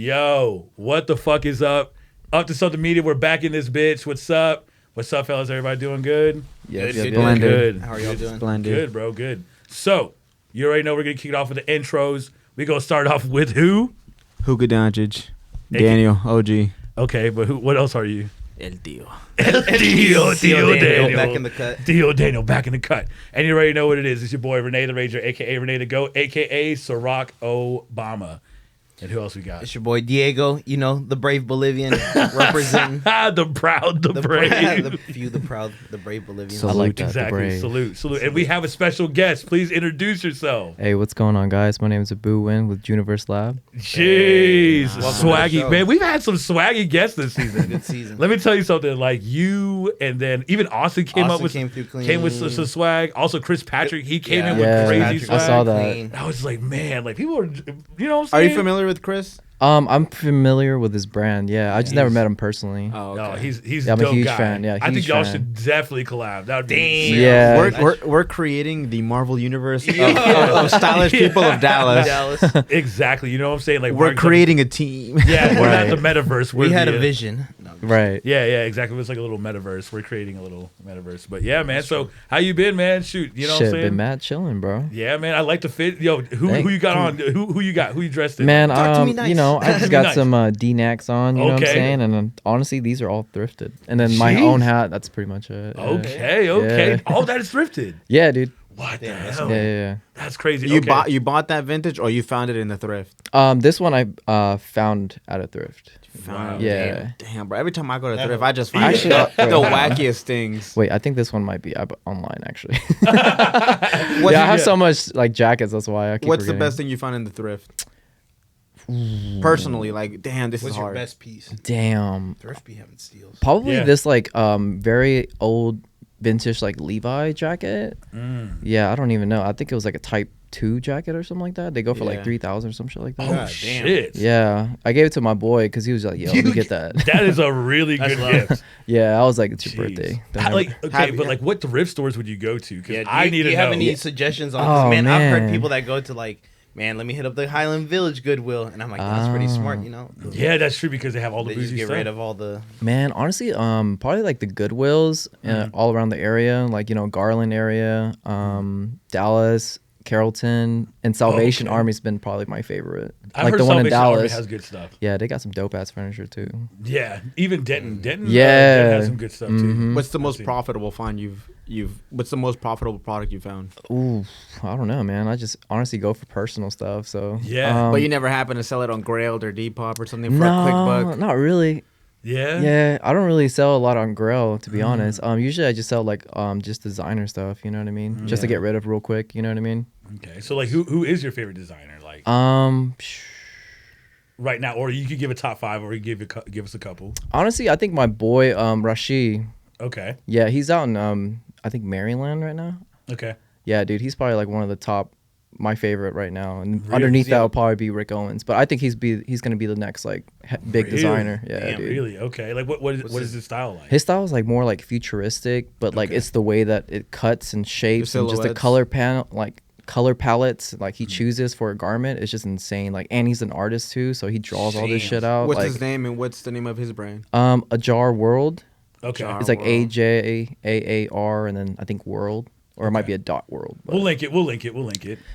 Yo, what the fuck is up? Up to Something Media, we're back in this bitch. What's up? What's up, fellas? Everybody doing good? Yes, Good. How are y'all doing? Splendid. Good, bro, good. So, you already know we're going to kick it off with the intros. We're going to start off with who? Hugo Doncic, Daniel, OG. Okay, but who? What else are you? El Dio. Dio Daniel. Back in the cut. Dio Daniel, back in the cut. And you already know what it is. It's your boy, Renee the Ranger, a.k.a. Renee the GOAT, a.k.a. Ciroc Obama. And who else we got? It's your boy Diego, you know, the brave Bolivian representing the proud, the brave. the proud, the brave Bolivian. Salute. I like that. Exactly. Salute. And we have a special guest. Please introduce yourself. Hey, what's going on, guys? My name is Aboo Nguyen with Jooniverse Lab. Jeez. Welcome to the Swaggy. show. Man, we've had some swaggy guests this season. Good season. Let me tell you something. Like you and then even Austin came came through clean. came with some swag. Also, Chris Patrick, he came in Yeah, with crazy swag. I saw that. Clean. I was like, man, like people are, you know what I'm Are saying? you familiar with Chris? I'm familiar with his brand. Yeah, I just never met him personally. Oh, No, okay. he's Yeah, I'm a dope huge guy. fan. Yeah, I think huge y'all fan. should definitely collab. That would be Damn. sick. Yeah. We're creating the Marvel universe of stylish people of Dallas. Dallas. Exactly. You know what I'm saying? Like We're Mark- creating a team. Yeah, we're Right. not the metaverse. We're We had the, a vision. No, Right. Yeah, exactly. It was like a little metaverse. We're creating a little metaverse. But yeah, man. So how you been, man? Shoot, you know Shit, what I'm saying? been mad chilling, bro. Yeah, man. I like the fit. Yo, who Thank you got on? Who you got? Who you dressed in? Man, Talk to me nice. you know, I Talk to just me got nice. some D-Nacs on, you know what Okay. I'm saying? And honestly, these are all thrifted. And then my Jeez. own hat, that's pretty much it. Yeah. Okay. Yeah. All that is thrifted. Yeah, dude. What Damn, the that's hell? Yeah. That's crazy. You Okay. bought that vintage or you found it in the thrift? This one I found at a thrift. Found Yeah. Damn, bro. Every time I go to Never. thrift, I just find Actually, the wackiest things. Wait, I think this one might be online actually. What's, Yeah, I have so much like jackets. That's why I keep what's the forgetting. best thing you found in the thrift? Personally, like, damn, this what's is your hard. best piece? Damn. Thrift be having steals. Probably Yeah. this like very old vintage like Levi jacket. Yeah, I don't even know. I think it was like a type 2 jacket or something like that. They go for Yeah. like 3,000 or some shit like that. Oh God damn. shit. Yeah, I gave it to my boy because he was like, "Yo, let me get that." That is a really That's good love. gift. Yeah, I was like, "It's your Jeez. birthday." How- like okay, Have you- but like what thrift stores would you go to? Because Yeah, I need do to you know. have any suggestions on? 'Cause, Oh, man, I've heard man. people that go to like, man, let me hit up the Highland Village Goodwill, and I'm like, that's pretty smart, you know. Yeah, that's true because they have all the They just bougie get stuff. rid of all the. Man, honestly, probably like the Goodwills all around the area, like Garland area, Dallas, Carrollton, and Salvation Okay. Army's been probably my favorite. I've like heard the one in Salvation Army Dallas. has good stuff. Yeah, they got some dope ass furniture too. Yeah, even Denton. Denton Yeah. has some good stuff too. What's the most seen. profitable find what's the most profitable product you found? Ooh, I don't know, man. I just honestly go for personal stuff. So Yeah. But you never happen to sell it on Grailed or Depop or something for a no, quick buck? not really. Yeah. Yeah, I don't really sell a lot on Grail, to be honest. Usually I just sell like just designer stuff. You know what I mean? Just to get rid of real quick. You know what I mean? Okay. So like, who is your favorite designer? Like right now, or you could give a top 5, or you give us a couple. honestly, I think my boy Rashi. Okay. Yeah, he's out in I think Maryland right now. Okay. Yeah, dude, he's probably like one of the top, my favorite right now. And Really? underneath Yeah. that will probably be Rick Owens. But I think he's gonna be the next like big Really? designer. Yeah, Damn, dude. really? Okay. Like what is his style like? His style is like more like futuristic, but like Okay. it's the way that it cuts and shapes and just the silhouettes. color palettes like he chooses for a garment. It's just insane. Like, and he's an artist too, so he draws all this Damn. shit out. What's like, his name and what's the name of his brand? Ajar World. Okay. Jar- It's like World. AJAAR and then I think World, or it might be a dot World. But We'll link it. We'll link it.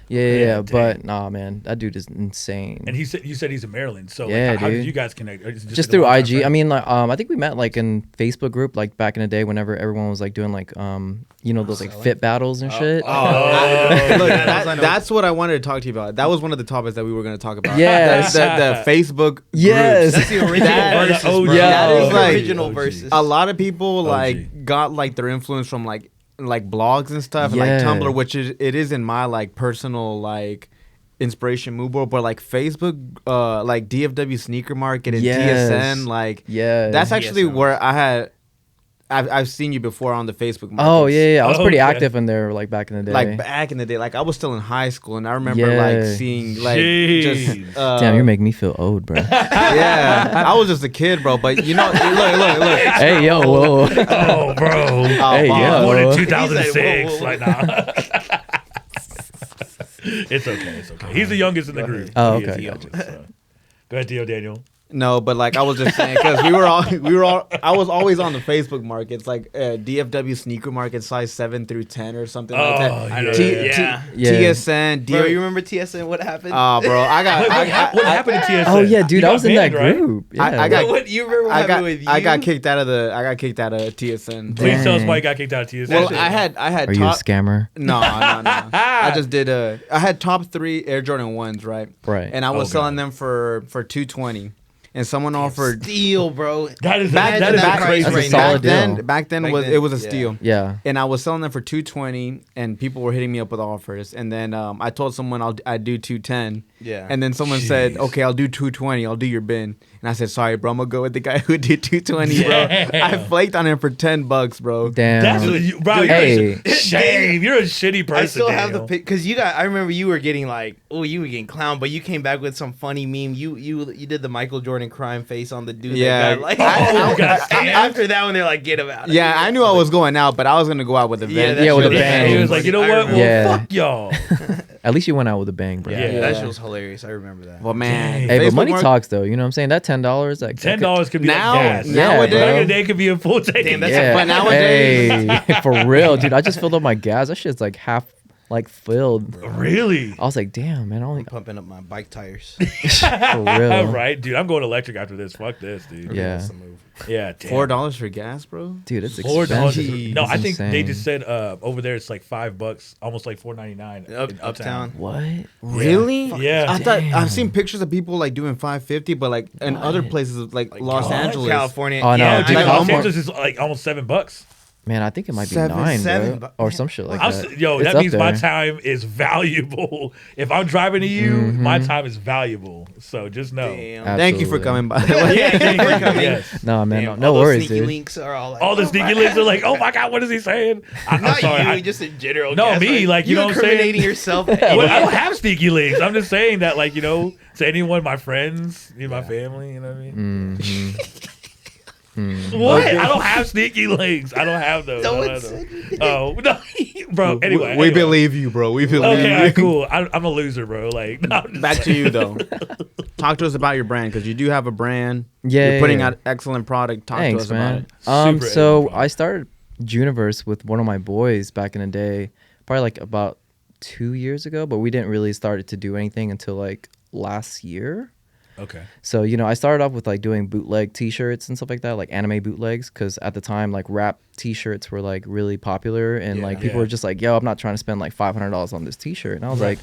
yeah. Dang. But nah, man, that dude is insane. And you said he's in Maryland. So Yeah, like, how did dude. you guys connect? Or is it just a through one-time IG. thing? I mean, like, I think we met like in Facebook group, like back in the day, whenever everyone was like doing like, those like fit battles and shit. Look, Yeah, that's what I wanted to talk to you about. That was one of the topics that we were going to talk about. Yes. the Facebook Yes. groups. That's the original That- verses, oh, bro. yeah. That is the Like- original OG. verses. A lot of people OG. like got like their influence from like blogs and stuff, and like Yeah. Tumblr, which it is in my like personal like inspiration mood board, but like Facebook, like DFW Sneaker Market and Yes. TSN, like Yeah. that's actually TSN. where I've seen you before on the Facebook markets. Oh yeah. I was pretty Okay. active in there like back in the day. Like back in the day, like I was still in high school, and I remember Yeah. like seeing like Jeez. just Damn, you're making me feel old, bro. yeah. I was just a kid, bro. But you know, look. Hey, yo, whoa. Oh, bro. Hey, Bob. yo. Born in He's 2006. whoa, whoa. Like, nah. It's okay. He's the youngest in the group. Oh, He is okay, the gotcha. youngest, so. Go ahead, Theo Daniel. No, but like I was just saying because I was always on the Facebook markets like DFW sneaker market size 7 through 10 or something like that. Oh, I know. yeah. TSN. Bro, you remember TSN? What happened? Oh, bro, What happened to TSN? Oh yeah, You dude, I got was in that banned, right? group. Yeah. I got- What you remember what happened with you? I got kicked out of TSN. Please tell us Dang. why you got kicked out of TSN. Well, I had Are you a top. scammer? No. I just did I had top 3 Air Jordan 1s, right? Right. And I was Oh, selling God. them for $220, and someone offered. Steal, bro. that is Back, that is that crazy. That's a right solid now. deal. Back then Back was then, it was a yeah. steal. Yeah. And I was selling them for $220, and people were hitting me up with offers. And then I told someone I'd do $210. Yeah. And then someone said, Jeez. "Okay, I'll do $220. I'll do your bin." And I said, "Sorry, bro. I'm gonna go with the guy who did $220, bro." Damn. I flaked on him for $10, bro. Damn. That's what you, bro. Hey. You're a shame. You're a shitty person. I still have the Daniel. pic because you got. I remember you were getting like, oh, you were getting clown, but you came back with some funny meme. You did the Michael Jordan crime face on the dude. Yeah. that got, like, Oh, God. and after that one, they're like, get him out. of Yeah, here. I knew I was going out, but I was gonna go out with a Yeah, vengeance. that Yeah, with shit a was bang. He funny. was like, you know I what? remember Well, Yeah. fuck y'all. At least you went out with a bang, bro. Yeah. that Yeah. shit was hilarious. I remember that. Well, man. Dang. Hey, but Facebook money market- talks though. You know what I'm saying? That $10, like $10 could be Now- like gas. nowadays- Back in the day could be a full tank. Damn, of that's gas. Yeah. But nowadays- Hey, for real, dude. I just filled up my gas. That shit's like half like filled. Really? I was like, damn, man. I only I'm pumping up my bike tires. for real. Right, dude. I'm going electric after this. Fuck this, dude. Yeah. That's the move. Yeah. Damn. $4 for gas, bro. Dude, it's $4. expensive. No, It's I think they insane. just said over there it's like $5, almost like $4.99 in Uptown. What? Really? Yeah. I thought Damn. I've seen pictures of people like doing $5.50, but like in other places like Los Angeles. California. Oh, no, yeah, dude, I Like, know. Los California- Angeles is like almost $7. Man, I think it might be Seven- 9, seven bro, bu- or some shit like I'm that. yo, It's that up means my there. time is valuable. If I'm driving to you, my time is valuable. So just know. Damn. Thank you for Absolutely. coming by. the way. Yeah, thank you for coming. Yes. No, man, Damn, no all those worries, sneaky dude. links are all like, All the oh sneaky my links are God. like, oh my God, what is he saying? I'm Not sorry. you, just in general. No, Gas, me, right? like, you know what I'm saying? incriminating yourself. Well, I don't have sneaky links. I'm just saying that, like, you know, to anyone, my friends, my family, you know what I mean? Mhm. What? I don't have sneaky links. I don't have those. No I one don't have said those. you did. Oh, no. Bro, anyway. we anyway. believe you, bro. We believe Okay, all you. right, cool. I'm a loser, bro. Like, no, I'm just Back to saying. you though. Talk to us about your brand because you do have a brand. Yeah, You're putting yeah. out excellent product. Talk Thanks, to us man. about it. Super So excellent I started Jooniverse with one of my boys back in the day, probably like about 2 years ago, but we didn't really start to do anything until like last year. Okay. So, you know, I started off with like doing bootleg t-shirts and stuff like that, like anime bootlegs, because at the time, like rap t-shirts were like really popular and Yeah. like people Yeah. were just like, yo, I'm not trying to spend like $500 on this t-shirt. And I was Right. like,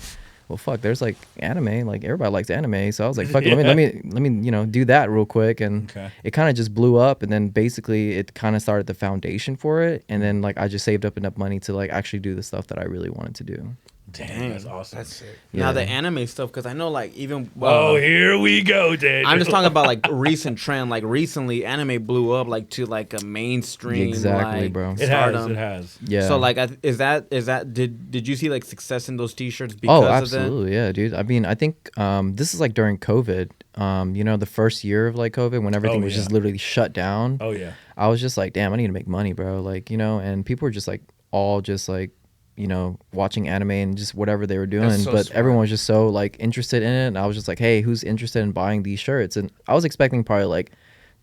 well, fuck, there's like anime, like everybody likes anime. So I was like, fuck, it, let me, you know, do that real quick. And Okay. it kind of just blew up. And then basically it kind of started the foundation for it. And then like I just saved up enough money to like actually do the stuff that I really wanted to do. Dang, that's awesome. That's sick. Now Yeah. the anime stuff because I know like even. Oh, here we go, Daniel. I'm just talking about like recent trend. Like recently, anime blew up like to like a mainstream. Exactly, like, bro. It stardom. has. It has. Yeah. So like, is that did you see like success in those T-shirts because Oh, of that? absolutely, yeah, dude. I mean, I think this is like during COVID. You know, the first year of like COVID when everything Oh, was just yeah. literally shut down. Oh, yeah. I was just like, damn, I need to make money, bro. Like, you know, and people were just like all just like, you know, watching anime and just whatever they were doing. That's so But smart. everyone was just so like interested in it. And I was just like, hey, who's interested in buying these shirts? And I was expecting probably like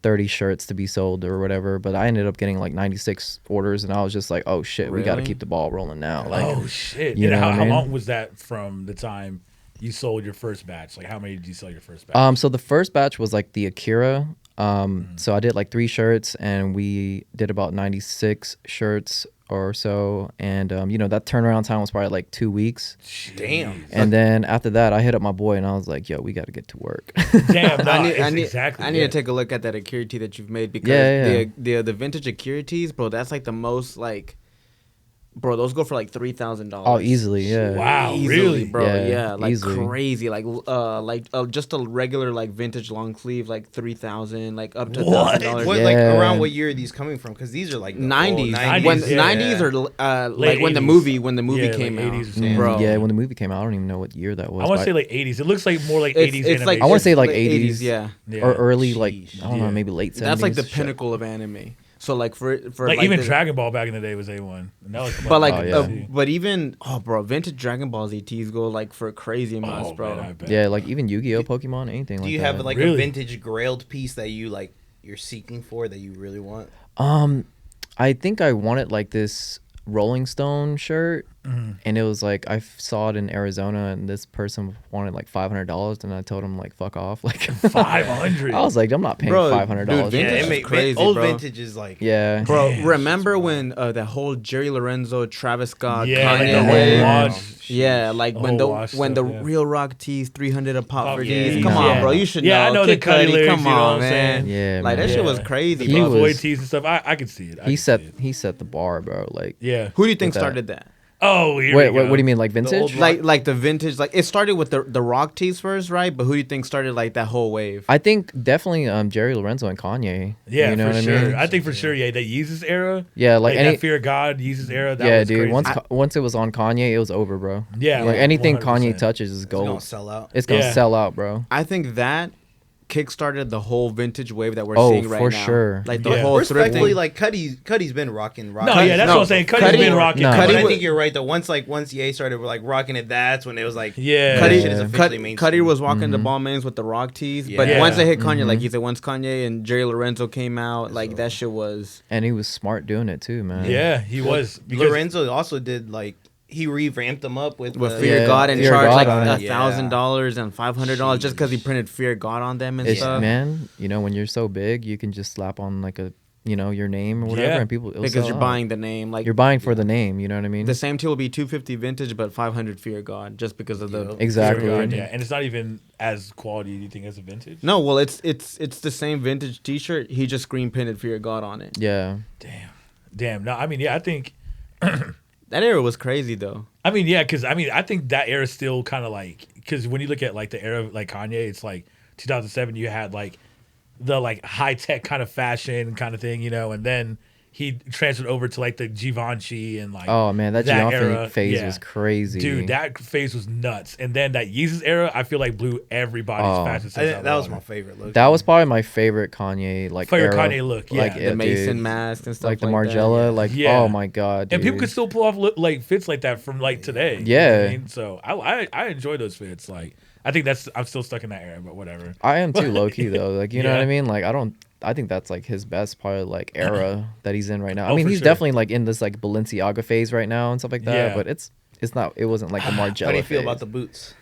30 shirts to be sold or whatever. But I ended up getting like 96 orders. And I was just like, oh shit, we got to Really? keep the ball rolling now. Like, Oh, shit. you And know how, what I how mean? long was that from the time you sold your first batch? Like, how many did you sell your first batch? So the first batch was like the Akira. So I did like 3 shirts and we did about 96 shirts or so. And, you know, that turnaround time was probably like 2 weeks. Damn. And then after that, I hit up my boy and I was like, yo, we got to get to work. Damn, no, I need, it's I need, exactly. I need yeah. to take a look at that Akira tee that you've made because Yeah, yeah. the vintage Akira tees, bro, that's like the most like, bro, those go for like $3,000. Oh, easily, yeah. Wow, Easily, really? bro? Yeah, Yeah, like easily. crazy, like just a regular like vintage long sleeve, like 3,000, like up to What? $1,000. What, like Yeah. around what year are these coming from? Because these are like the old 90s, 90s. when yeah. 90s or Late like when the 80s. movie Yeah, like came 80s or out, something. bro. Yeah, when the movie came out, I don't even know what year that was. I want but to say like 80s. It looks like more like It's 80s like animation. I wanna say it's like 80s. yeah. Yeah. or early, like, Sheesh. I don't know, Yeah. maybe late 70s. That's like the shit. pinnacle of anime. So like for Like even the- Dragon Ball back in the day was A1. And that was But like, Oh, yeah. but even bro, vintage Dragon Ball Z tees go like for crazy amounts, bro. man, I bet. Yeah, like even Yu-Gi-Oh, Pokemon, anything Do like you that. have like Really? a vintage grailed piece that you like you're seeking for that you really want? I think I wanted like this Rolling Stone shirt, and it was like I saw it in Arizona, and this person wanted like $500, and I told him like fuck off, like 500. I was like, I'm not paying Bro, $500. dude, for vintage that. is make crazy, old bro. vintage is like Yeah, Bro, Damn, remember when that whole Jerry Lorenzo, Travis Scott, Yeah, like Kanye the whole wave? wash. Yeah, like The when whole the wash when stuff, the yeah. Real Rock tees 300 a pop for yeah, these. Come yeah. on, bro, you should Yeah, know. I know the Kid Cudi Cudi, lyrics, come you know what on, I'm man. saying? yeah, Like man. that shit was The crazy. He bro. Floyd was- tees and stuff. I could see it. I He could set see it. he set the bar, bro. Like, Yeah. Who do you think With that. started that? Oh, here wait, we go. what do you mean, like vintage? old Like the vintage, like it started with the rock tees first, right? But who do you think started like that whole wave? I think definitely Jerry Lorenzo and Kanye. Yeah, you know for what sure. I mean? I think for sure. Yeah, that Yeezus era. Yeah, like any that Fear of God Yeezus era. That yeah, was dude. Crazy. Once it was on Kanye, it was over, bro. Yeah, like anything 100%. Kanye touches is it's gonna gold. sell out. It's gonna Yeah. sell out, bro. I think that kickstarted the whole vintage wave that we're Oh, seeing right for now. sure. Like the Yeah. whole Respectfully, thrifting. like Cudi's been rocking. No, yeah, that's No, what I'm saying. Cuddy's Cudi- been rocking. No. But Cudi I wa- think you're right. Though once Ye started like rocking it, that's when it was like Yeah. that Cudi, shit is officially mainstream. Cudi was walking the ball mains with the rock tees, but Yeah. once they hit Kanye, like he said, once Kanye and Jerry Lorenzo came out, like that shit was. And he was smart doing it too, man. Yeah, he was. Because Lorenzo also did like he revamped them up with With the- Fear Yeah, God and Fear charged God like on it. $1,000 and $500 just because he printed Fear God on them and It's stuff. man, you know, when you're so big, you can just slap on like a, you know, your name or whatever, Yeah. and people it'll Because sell you're out. buying the name, like You're buying for the name. You know what I mean? the same tee will be 250 vintage, but 500 Fear God, just because of the. Exactly. Fear of God, yeah, and it's not even as quality. You think as a vintage? No, well, it's the same vintage T-shirt. He just screen printed Fear God on it. Yeah. Damn. No, I mean, yeah, I think. That era was crazy though. I mean, yeah, because I mean, I think that era is still kind of like because when you look at like the era of like Kanye, it's like 2007. You had like the like high tech kind of fashion kind of thing, you know, and then he transferred over to like the Givenchy and like Oh man, that Givenchy era, phase yeah. was crazy, Dude, that phase was nuts. And then that Yeezus era, I feel like blew everybody's Oh. fashion I sense think out that the was my water. favorite look. That was probably my favorite Kanye like Favorite era. Kanye look, yeah. Like, The The Mason dude. mask and stuff like the that. Margiela, like Yeah. oh my god, dude. And people could still pull off like fits like that from like today. You know Yeah. what I mean? So I enjoy those fits. Like I think I'm still stuck in that era, but whatever. I am too low key though. Like you know what Yeah. I mean? Like I think that's like his best probably like era that he's in right now. I Oh, mean, for he's sure. definitely like in this like Balenciaga phase right now and stuff like that. Yeah. But it's not. It wasn't like the Margiela. How do you feel phase. about the boots?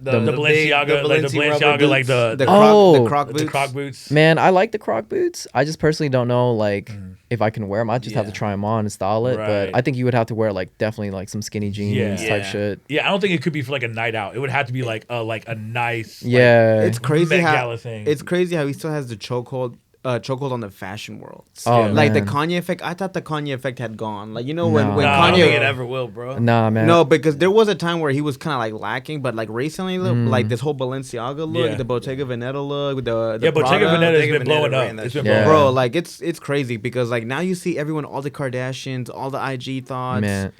The Balenciaga, like the Balenciaga, like The the croc the boots. croc boots. Man, I like the Croc boots. I just personally don't know like if I can wear them. I just have to Yeah. try them on and style it. Right. But I think you would have to wear like definitely like some skinny jeans Yeah. type Yeah. shit. Yeah, I don't think it could be for like a night out. It would have to be like a nice. like, Yeah. It's crazy Met how Gala thing. it's crazy how he still has the chokehold on the fashion world. Oh, Like the man. Kanye effect. I thought the Kanye effect had gone. Like you know when No. when Nah, I don't think it Kanye. ever will, bro. Nah, man. No, because there was a time where he was kind of like lacking, but like recently, like this whole Balenciaga look, Yeah. the Bottega Veneta look, the Yeah, Bottega Prada. Veneta has Bottega been blowing Veneta up. ran that It's been shit. blowing Yeah. Bro, up. like it's crazy because like now you see everyone, all the Kardashians, all the IG thoughts, Man.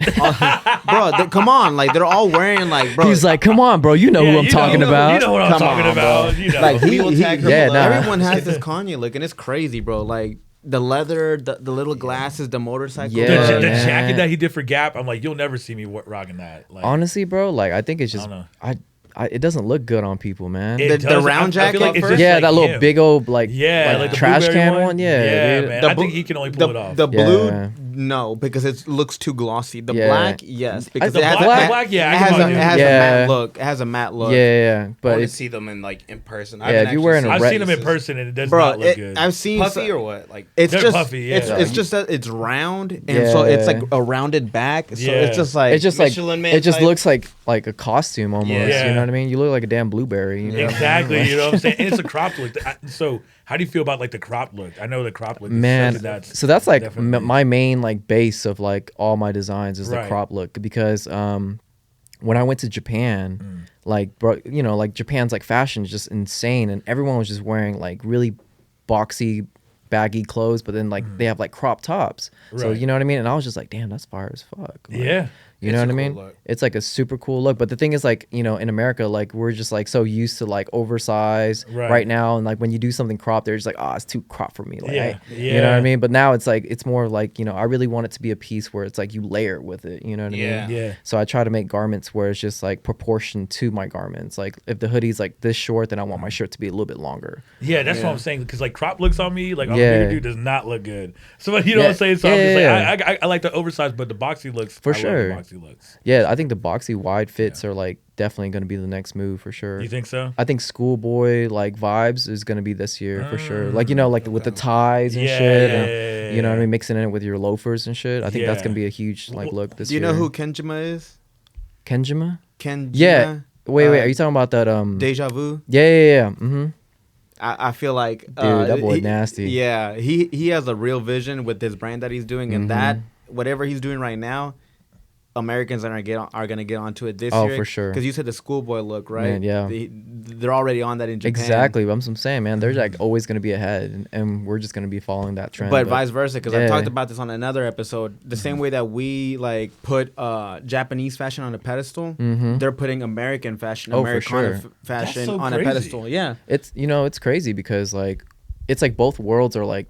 bro, come on, like they're all wearing like, bro, He's like, come on, bro. You know Yeah, who I'm you talking know, about. You know what I'm Come talking on, about. bro. You know. like We will tag her Yeah, below. nah. everyone has this Kanye look, and it's crazy, bro. Like the leather, the little glasses, the motorcycle, Yeah, the, look. the man. jacket that he did for Gap, I'm like, you'll never see me rocking that. Like, Honestly, bro, like I think it's just don't know. it doesn't look good on people, man. it the does- round I feel jacket it's first? just yeah, like that little him. big old like Yeah, like the trash blueberry can one. Yeah, dude. man. The I think bl- he can only pull the, it off. The blue, Yeah. no, because it looks too glossy. The Yeah. black, yes, because The it has black- a, black, yeah, I it can has, buy a, it. it has a Yeah. matte look. It has a matte look. Yeah, I but want to it's see them in like in person. Yeah, if you're wearing a I've red- seen him in person and it does Bro, not look good. I've seen puffy or what? Like It's They're just puffy, yeah. it's just that it's round, and so it's like Yeah. a rounded back. So Yeah. it's just like it's just like Michelin Man it just type. looks like a costume almost. Yeah. You know what I mean? You look like a damn blueberry. You know? Exactly, you know what I'm saying? And it's a crop look. So, how do you feel about like the crop look? I know the crop look. Is Man, something so that's like definitely- my main like base of like all my designs is the Right. crop look because when I went to Japan, like bro, you know, like Japan's like fashion is just insane, and everyone was just wearing like really boxy, baggy clothes, but then like they have like crop tops. So Right. you know what I mean? And I was just like, damn, that's fire as fuck. Like, Yeah. You know It's what I a mean? cool look. It's like a super cool look. But the thing is, like, you know, in America, like, we're just like so used to like oversized right now, and like when you do something cropped, they're just like, oh, it's too cropped for me. Like, you know what I mean? But now it's like it's more like, you know, I really want it to be a piece where it's like you layer with it. You know what I mean? Yeah. So I try to make garments where it's just like proportioned to my garments. Like if the hoodie's like this short, then I want my shirt to be a little bit longer. Yeah, that's what I'm saying. Because like crop looks on me, like on a bigger dude does not look good. So you know what I'm saying? So I'm just like, I like the oversized, but the boxy looks for I sure. love the boxy looks. Yeah, I think the boxy wide fits are like definitely going to be the next move for sure. You think so? I think schoolboy like vibes is going to be this year for sure. Like, you know, like with the ties and shit. And, you know what I mean? Mixing it with your loafers and shit. I think that's going to be a huge like look this year. Do you know who Kenjima is? Kenjima? Kenjima? Yeah. Wait. Are you talking about that? Deja Vu? Yeah. Mm-hmm. I feel like dude, that boy nasty. Yeah, he has a real vision with this brand that he's doing, and that whatever he's doing right now, Americans are gonna get onto it this year. Oh, for sure. Because you said the schoolboy look, right? Man, yeah. They're already on that in Japan. Exactly. That's what I'm saying, man. They're like always going to be ahead, and we're just going to be following that trend. But vice versa, because I've talked about this on another episode. The same way that we like put Japanese fashion on a pedestal, they're putting American fashion, Americana fashion so on crazy. a pedestal. Yeah, it's it's crazy because like it's like both worlds are like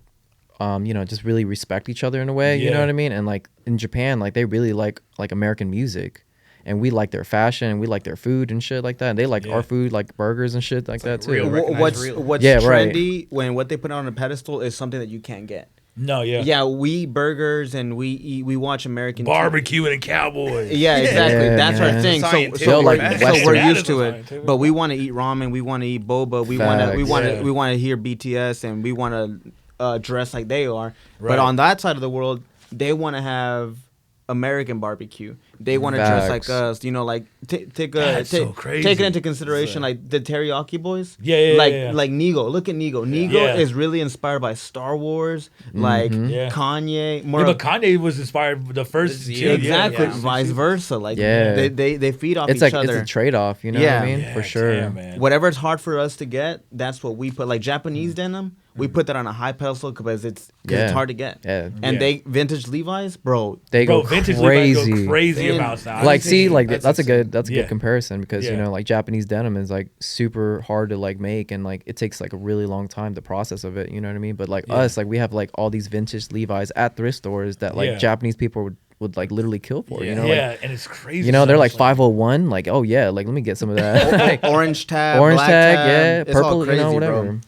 you know, just really respect each other in a way. You know what I mean? And like in Japan, like they really like American music. And we like their fashion, and we like their food and shit like that. And they like our food, like burgers and shit like that too. What's trendy when what they put on a pedestal is something that you can't get. No, yeah. We eat burgers and we watch American barbecuing and cowboys. Yeah, exactly. That's our thing. So we're used to it. But we want to eat ramen. We want to eat boba. We want to hear BTS, and we want to dress like they are. Right. But on that side of the world, they want to have American barbecue. They want to dress like us, you know, like take it into consideration, like the teriyaki boys. Like Nigo. Look at Nigo. Nigo is really inspired by Star Wars, like Kanye. But Kanye was inspired by the first two. Exactly. Vice versa. Like they feed off each other. It's a trade off, you know what I mean? For sure. Whatever it's hard for us to get, that's what we put. Like Japanese denim, we put that on a high pedestal because it's hard to get. And they vintage Levi's, bro. They go vintage crazy. Levi's go crazy about style. Like, see, like that's a good comparison because you know, like Japanese denim is like super hard to like make, and like it takes like a really long time the process of it. You know what I mean? But like us, like we have like all these vintage Levi's at thrift stores that like Japanese people would like literally kill for. You know? And it's crazy. You know, they're like 501. Like, oh yeah, like let me get some of that. Like, orange tag, black tag, purple, crazy, you know, whatever. Bro.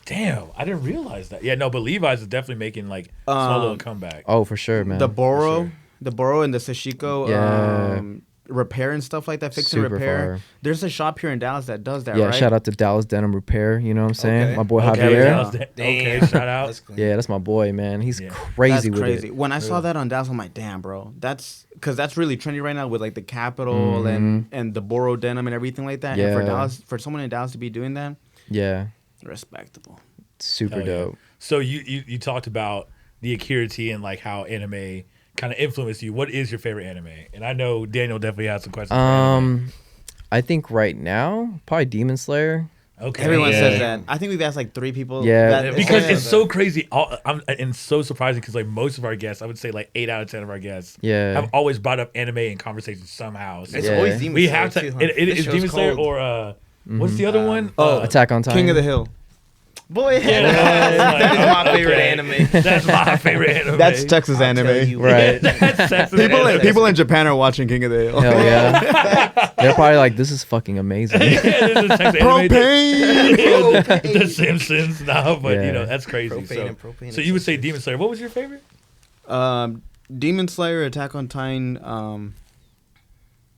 Damn, I didn't realize that. Yeah, no, but Levi's is definitely making like a small little comeback. Oh, for sure, man. The Boro and the Sashiko repair and stuff like that, fixing repair. Fire. There's a shop here in Dallas that does that, yeah, right? Shout out to Dallas Denim Repair, you know what I'm saying? My boy Javier. Okay, shout out. That's my boy, man. He's crazy with it. When I saw that on Dallas, I'm like, damn, bro. That's because that's really trendy right now with like the Capitol and the Boro denim and everything like that. Yeah. And for someone in Dallas to be doing that, respectable. Super dope. So you talked about the Akira T and like how anime kind of influenced you. What is your favorite anime? And I know Daniel definitely has some questions. I think right now probably Demon Slayer. Okay. Everyone says that. I think we've asked like 3 people. Yeah, because it's so crazy. And so surprising because like most of our guests, I would say like 8 out of 10 of our guests, have always brought up anime in conversation somehow. So it's always Demon Slayer. We have to. Too, huh? It is Demon Slayer or what's the other one? Attack on Titan. King of the Hill. Boy, that's my favorite anime. That's my favorite anime. That's Texas anime, right? People in Japan are watching King of the Hill. Hell yeah, they're probably like, "This is fucking amazing." Propane. The Simpsons, but you know that's crazy. Propane so you would say Demon Slayer. What was your favorite? Demon Slayer, Attack on Titan,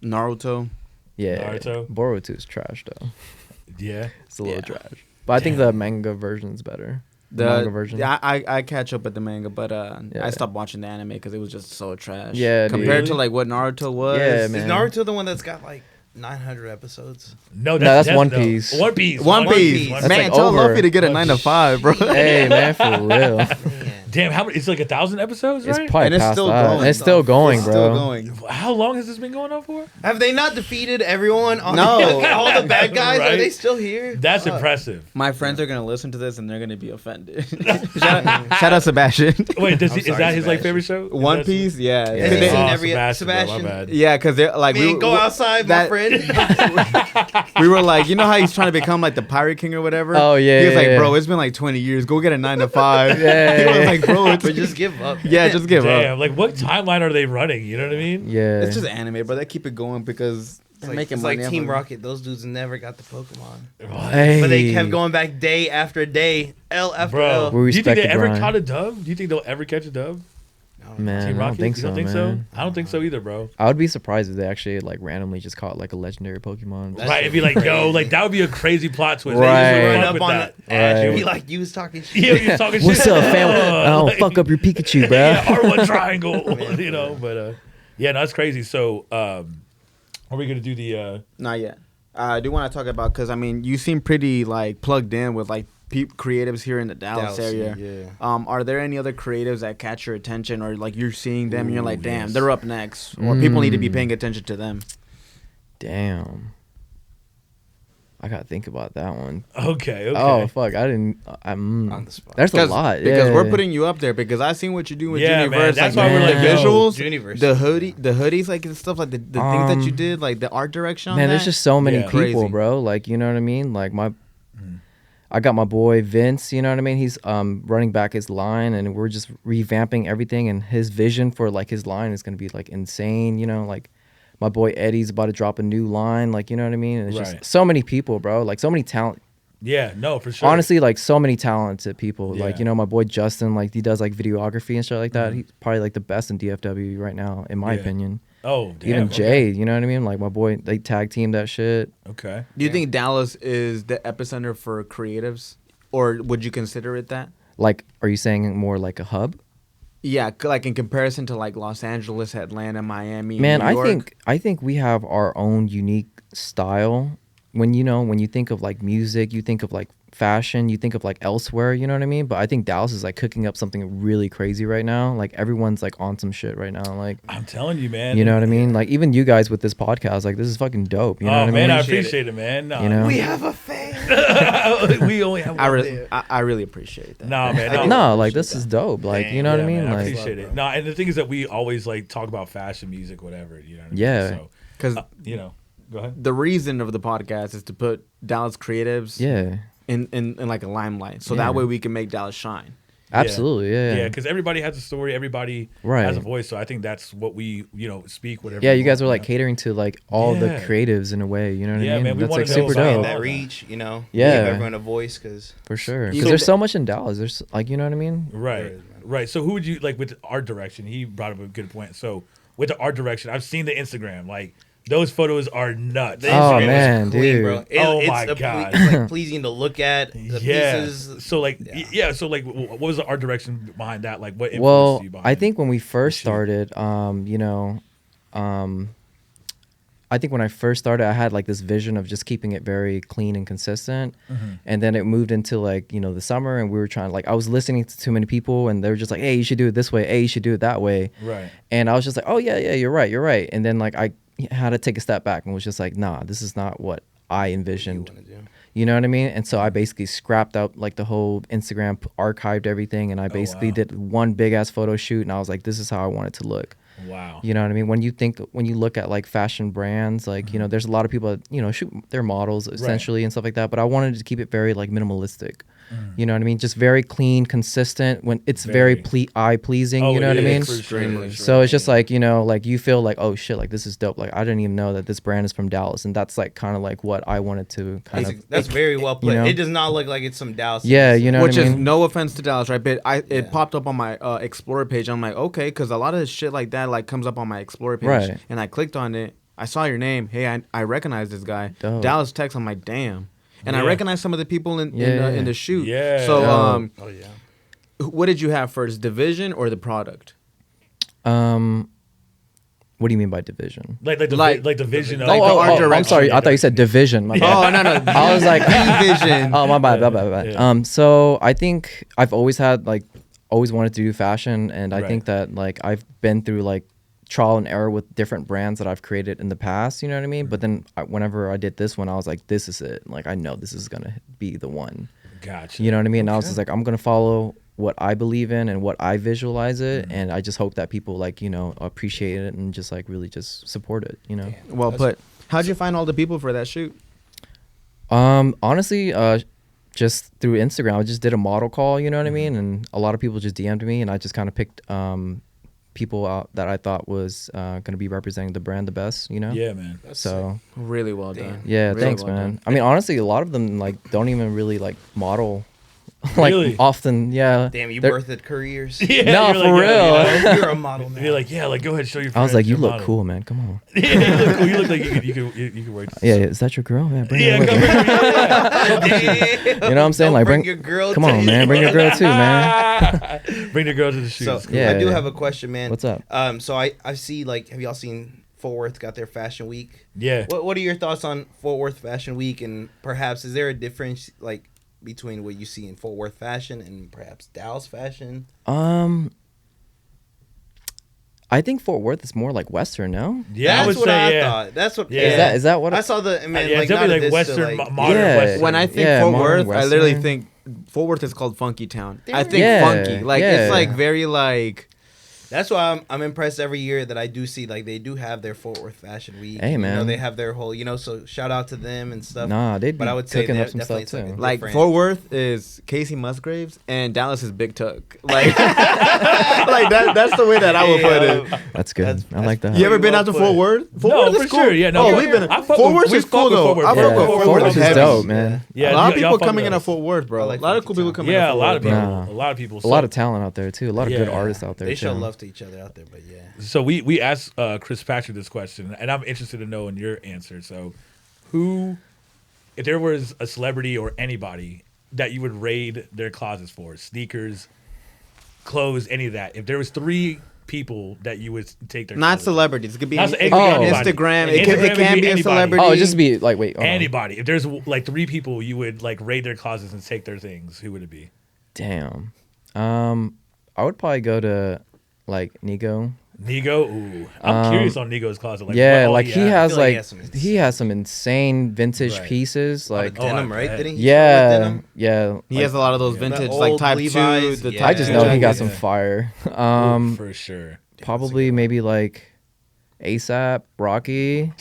Naruto. Yeah, Naruto. Boruto is trash though. Yeah, it's a little trash. But I think the manga version's better. The manga version. Yeah, I catch up with the manga, but I stopped watching the anime because it was just so trash. Yeah, compared to like what Naruto was. Yeah, man. Is Naruto the one that's got like 900 episodes? No, that's One Piece. One Piece. Man, That's tell like Luffy to get a 9 to 5, bro. Hey man, for real. Damn, how many? It's like 1,000 episodes, right? It's probably And it's past still that. going. And it's still going, bro. Still going. How long has this been going on for? Have they not defeated everyone? On No. all the bad guys. Right? Are they still here? That's impressive. My friends are gonna listen to this and they're gonna be offended. shout out Sebastian. Wait, is sorry, that his like Sebastian. favorite show? One Piece, yeah. Has They- he seen Oh, every Sebastian, bro, my bad. yeah, because they're like Man, go outside, my friend. we were like, you know how he's trying to become like the Pirate King or whatever? Oh, yeah, He was yeah, like, yeah. bro, it's been like 20 years. Go get a 9 to 5. Yeah, He was yeah. like, bro, it's But just give up. yeah, just give Damn, up. like what timeline are they running? You know what I mean? Yeah. It's just anime, bro. They keep it going because they're making It's money. like off Team of it. Rocket. Those dudes never got the Pokemon. Hey. But they kept going back day after day, L after Bro, L. do you think respect they the ever grind. caught a dub? Do you think they'll ever catch a dub? Man, Team I Rocket? don't think You so, don't think man. so? I don't think so either, bro. I would be surprised if they actually like randomly just caught like a legendary Pokemon. That's Right? It'd be like, yo, like that would be a crazy plot twist. Right. They Run usually up fuck on with the Ash and Right. be like, you was talking shit. Yeah, you're talking What's shit. up, fam? I don't Like- fuck up your Pikachu, bro. Yeah, R1 triangle. You know, but yeah, no, that's crazy. So, are we gonna do the? Not yet. I do want to talk about because I mean, you seem pretty like plugged in with like creatives here in the Dallas area. Yeah. Are there any other creatives that catch your attention, or like you're seeing them and you're like, damn, yes. they're up next, or people need to be paying attention to them? Damn. I gotta think about that one. Okay. Oh fuck! I didn't. On the spot. There's a lot. Because yeah. we're putting you up there because I seen what you're doing with Yeah, Jooniverse. man, that's like, why we're the like, yo, visuals, Jooniverse. the hoodies, like and stuff like the things that you did, like the art direction. On Man, that. there's just so many Yeah. people, Crazy. bro. Like, you know what I mean? Like I got my boy Vince, you know what I mean? He's running back his line and we're just revamping everything, and his vision for like his line is gonna be like insane, you know, like my boy Eddie's about to drop a new line, like, you know what I mean? And it's Right. just so many people, bro. Like so many talent. Yeah, no, for sure. Honestly, like so many talented people. Like, Yeah. you know, my boy Justin, like he does like videography and shit like that. He's probably like the best in DFW right now, in my Yeah. opinion. Oh, damn. Even okay. Jay, you know what I mean? Like my boy, they tag team that shit. Okay. Do you think Dallas is the epicenter for creatives, or would you consider it that? Like, are you saying more like a hub? Yeah, like in comparison to like Los Angeles, Atlanta, Miami, Man, New I York. think we have our own unique style. When you think of like music, you think of like fashion, you think of like elsewhere, you know what I mean? But I think Dallas is like cooking up something really crazy right now. Like everyone's like on some shit right now. Like, I'm telling you, man. you know what I mean? Like even you guys with this podcast, like this is fucking dope. You know Oh what man, I I mean? appreciate it, man. No, You know? We have a fan. we only have one there. I really appreciate that. Nah, man. I do. No, like this is dope. Like, you know what I mean? Man, I Like, appreciate it. No, and the thing is that we always like talk about fashion, music, whatever. You know what I mean? Yeah. So, Because you know, go ahead. the reason of the podcast is to put Dallas creatives yeah, in like a limelight, so Yeah. that way we can make Dallas shine. absolutely. Yeah. Yeah, because everybody has a story, everybody Right. has a voice. So I think that's what we, speak whatever. Yeah, we you guys want, are like know? catering to like all the Yeah. creatives in a way. You know what Yeah, I mean? man, we That's wanna like know super about dope. That reach, you know. Yeah. Give everyone a voice, because For sure. You Because know there's that- so much in Dallas. There's like, you know what I mean? Right, There is, man. right. So who would you like with art direction? He brought up a good point. So with the art direction, I've seen the Instagram. Like those photos are nuts. The Oh, Instagram is man, dude. bro. Oh, it's my a God. it's like pleasing to look at. The Yeah. pieces. So like, Yeah. yeah. So like, what was the art direction behind that? Like, what influenced Well, you behind I think when we first shoot? started, I think when I first started, I had like this vision of just keeping it very clean and consistent. Mm-hmm. And then it moved into like, the summer, and we were trying, like, I was listening to too many people, and they were just like, hey, you should do it this way. Hey, you should do it that way. Right. And I was just like, oh, yeah, you're right. And then like I had to take a step back and was just like, nah, this is not what I envisioned. wanna do. You know what I mean? And so I basically scrapped out like the whole Instagram, archived everything, and I basically wow. did one big ass photo shoot, and I was like, this is how I want it to look. Wow. You know what I mean? When you look at like fashion brands, like, there's a lot of people that, shoot their models essentially and stuff like that. But I wanted to keep it very like minimalistic. You know what I mean? Just very clean, consistent. When it's very eye pleasing. Oh, you know what I it mean? is, for sure. So it's just like, like you feel like, oh shit, like this is dope. Like I didn't even know that this brand is from Dallas, and that's like kind of like what I wanted to kind of. That's very well put. know? It does not look like it's some Dallas. Yeah, you know Which what I is mean? no offense to Dallas, right? But it popped up on my Explorer page. I'm like, okay, because a lot of this shit like that like comes up on my Explorer page, Right. and I clicked on it. I saw your name. Hey, I recognize this guy. Dope. Dallas Tex. I'm like, damn. And I Yeah. recognize some of the people in Yeah. the shoot. Yeah. So Dope. Oh yeah. what did you have first, division or the product? What do you mean by division? Like the vision of Like the art I'm direction. sorry. I thought you said division. My bad. Oh no, I was like, division. oh my bad. Yeah. So I think I've always had like always wanted to do fashion, and I think that like I've been through like trial and error with different brands that I've created in the past, you know what I mean? But then whenever I did this one, I was like, this is it. Like, I know this is gonna be the one. Gotcha. You know what I mean? And I was just like, I'm gonna follow what I believe in and what I visualize it, and I just hope that people like, you know, appreciate it and just like really just support it, you know? Well put. How'd you find all the people for that shoot? Honestly, just through Instagram. I just did a model call, you know what I mean? And a lot of people just DM'd me, and I just kind of picked people out that I thought was going to be representing the brand the best, you know? Yeah, man. That's so sick. Really well done. Yeah, really thanks, well man. done. I mean, honestly, a lot of them like don't even really like model like Really? often. Yeah. Damn, you They're- birthed careers. Yeah, No, you're for like, real. Yeah, You're a model now. you're like, yeah, like go ahead, show your. I was friends like, you your look model. cool, man. Come on. Yeah, you look cool. You look like you could work. Yeah, is that your girl? Yeah, bring Yeah, her with come you. here. You know what I'm saying? Don't Like, bring bring your girl. Come to on, you. man. Bring your girl too, man. Bring the girl to the shoes. So Yeah, I do yeah. have a question, man. What's up? So I see, like, have y'all seen Fort Worth got their Fashion Week? Yeah. What are your thoughts on Fort Worth Fashion Week, and perhaps is there a difference like between what you see in Fort Worth fashion and perhaps Dallas fashion? I think Fort Worth is more like Western, no? Yeah, I would That's what say I yeah. thought. That's what. Yeah. Is that what? I saw the man. Yeah, like, definitely not like this Western, to, like, modern Yeah. Western. When I think Yeah, Fort modern Worth, I literally Western. think Fort Worth is called Funky Town. I There think Yeah, funky, like yeah. it's like very like. That's why I'm impressed every year that I do see, like, they do have their Fort Worth Fashion Week. Hey, You know, man. they have their whole, so shout out to them and stuff. Nah, they'd be But I would say cooking up they're some stuff definitely too. Like different. Fort Worth is Casey Musgraves and Dallas is Big Tuck. Like, like that's the way that I would put it. That's good. That's- I like that. You ever been well out to put. Fort Worth? Fort No, Worth for is cool. sure. Yeah, no, Oh, yeah. we've been. I fuck Fort with- Worth we is fuck cool with though. Fort Worth, I bro. fuck Yeah, with Fort Fort Worth. Worth is heavy. dope, man. Yeah, A lot of y'all people fuck coming with in at us. Fort Worth, bro. I A like lot of Funky cool people Town. coming. Yeah, in a lot of people. Nah. A lot of people. A lot of talent out there too. A lot of good Yeah. artists out there They too. show love to each other out there, but yeah. So we asked Chris Patrick this question, and I'm interested to know in your answer. So, who, if there was a celebrity or anybody that you would raid their closets for, sneakers, clothes, any of that, if there was 3 people that you would take their Not closets for. celebrities. It could be Not it it could be could be on anybody. Instagram. And It Instagram can could be a anybody. celebrity. Oh, just be like, wait. hold on. Anybody. If there's like 3 people you would like raid their closets and take their things, who would it be? Damn. I would probably go to like Nigo. Nigo? Ooh. I'm curious on Nigo's closet. Like, Yeah, what all like he I has feel like like he has some insane vintage Right. pieces. Like Oh, I Denim, right? bet. Didn't he start with yeah, denim? yeah. He has a lot of those vintage, old like Type Levi's, 2. The yeah. I just Type know 2 he got jackets. some fire. Ooh, for sure. Probably maybe like ASAP, Rocky.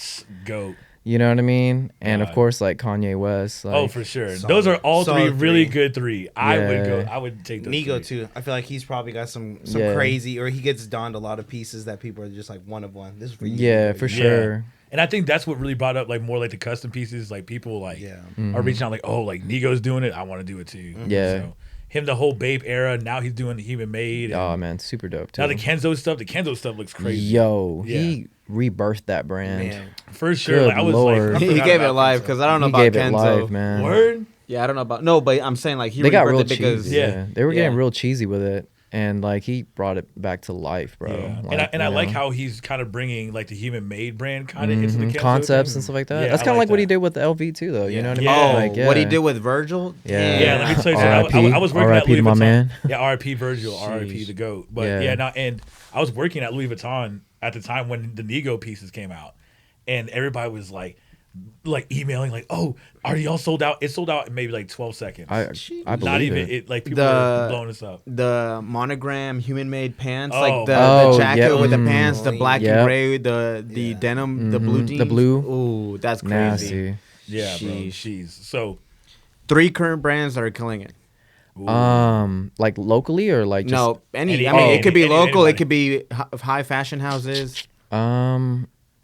Goat. You know what I mean? And of God. course, like Kanye West. Like, Oh, for sure. Solid. Those are all 3 Solid really 3. good 3. I would go. Yeah. I would take those. Nigo 3. too. I feel like he's probably got some Yeah. crazy, or he gets donned a lot of pieces that people are just like one of one. This is for you. Yeah, for Yeah. sure. And I think that's what really brought up like more like the custom pieces. Like people like Yeah. are reaching out like, oh, like Nigo's doing it. I want to do it too. Yeah. So, him the whole Bape era. Now he's doing the Human Made. and Oh man, super dope too. now the Kenzo stuff. The Kenzo stuff looks crazy. Yo, Yeah. he rebirthed that brand. Man. For sure. Good Like, I was Lord. like, I He forgot gave it about life Kenzo. because I don't know He about gave Kenzo. it live, man. Word. Yeah, I don't know about but I'm saying like he They got rebirthed real it because cheesy. Yeah. Yeah. They were getting Yeah. real cheesy with it, and like he brought it back to life, bro. Yeah. Like, and I you like know. how he's kind of bringing like the Human Made brand kind of into the Kenzo concepts thing. and stuff like that. Yeah, That's I kind of like what he that. did with the LV too, though. You know what I mean? Yeah. oh, Like, what he yeah. did with Virgil. Yeah. Yeah, let me tell you R.I.P. something. I was working at R.I.P. Louis to my Vuitton. man. Yeah, R.I.P. Virgil, R.I.P. the GOAT. But Yeah. yeah, now and I was working at Louis Vuitton at the time when the Nigo pieces came out, and everybody was like emailing like, "Oh, are y'all sold out?" It sold out in maybe like 12 seconds. I believe Not even it. it. Like people were blowing us up. The monogram human made pants, Oh. like the Oh, jacket yeah. with the pants, the black Yep. and gray, the denim, the blue jeans. The blue. Ooh, that's crazy. Nasty. Yeah, bro. Sheesh. Jeez. So 3 current brands that are killing it. Like locally or like just No, any. I Any- mean, it could be local. anybody. It could be high fashion houses.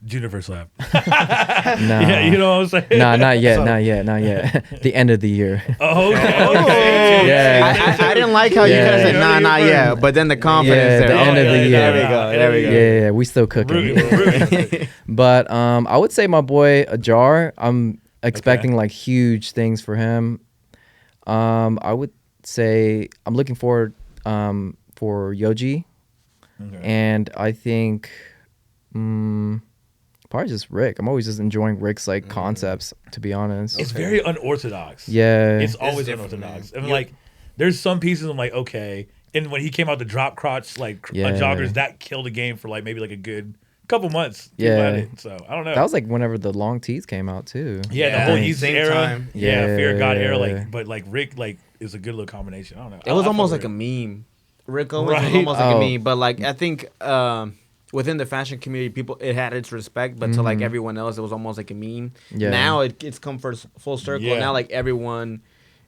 Jooniverse Lab. Nah. Yeah, you know what I'm saying? Nah, not yet, not yet. The end of the year. Oh, okay. Yeah. I didn't like how you Yeah. guys said Yeah, not you're yet, perfect. but then the confidence Yeah, there. the end of the year. There we go. There we go. Yeah, we still cooking. Rooting. But I would say my boy Ajar. I'm expecting like huge things for him. I would say I'm looking forward for Yoji, and I think probably just Rick. I'm always just enjoying Rick's like concepts, to be honest. It's very unorthodox. Yeah, It's always different, unorthodox. man. And like, there's some pieces I'm like, okay, And when he came out the drop crotch joggers, that killed the game for like maybe like a good couple months. So I don't know. That was like whenever the long tees came out too. Yeah, the whole Yeezus era. Time. Fear of God era. But like Rick is a good little combination. I don't know. It was almost like a meme. Rick Owens was almost like a meme, but like I think within the fashion community, it had its respect, but to like everyone else, it was almost like a meme. Yeah. Now it's come full circle. Yeah. Now like everyone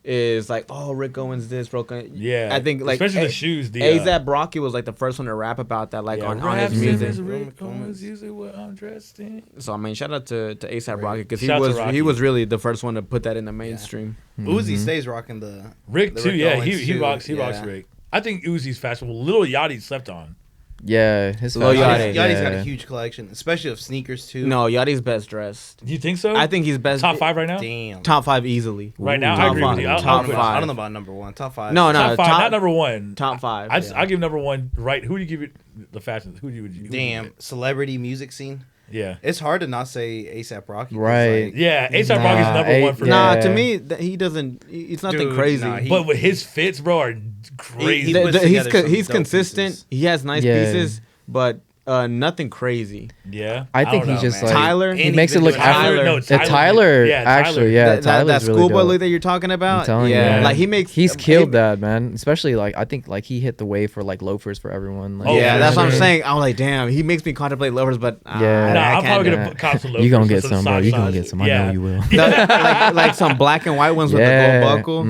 is like, oh, Rick Owens this, Rick Owens. Yeah, I think like especially the shoes. A$AP Rocky was like the first one to rap about that, like on his music. Rick Owens usually what I'm dressed in. So I mean, shout out to A$AP Rocky because he was really the first one to put that in the mainstream. Yeah. Uzi stays rocking the Rick the too. Rick Yeah, Owens he rocks Rick. I think Uzi's fashionable. Lil Yachty slept on. Yeah, his Lil Yachty's got a huge collection, especially of sneakers too. No, Yachty's best dressed. Do you think so? I think he's best. Top 5 right now. Damn. Top 5 easily. Right now, I agree with you. Top 5. I don't know about number 1. Top 5. No, top 5, not number 1. Top 5. I give number 1. Right? Who do you give it the fashion? Who would you? Damn, celebrity music scene. Yeah, it's hard to not say A$AP Rocky. Right? Like, yeah, A$AP Rocky's number 1 for me. Nah, to me, he doesn't. It's nothing crazy. But with his fits, bro, are crazy. He's consistent. Pieces. He has nice pieces, but nothing crazy. Yeah, I think he's just like Tyler. He makes it look Tyler. Actually, yeah, that schoolboy look that you're talking about. Yeah, like he's killed that, man. Especially like I think like he hit the wave for like loafers for everyone. Like, that's what I'm saying. I'm like, damn, he makes me contemplate loafers, but I'm probably gonna cop some loafers. You gonna get some, bro. You gonna get some. I know you will. Like some black and white ones with the gold buckle.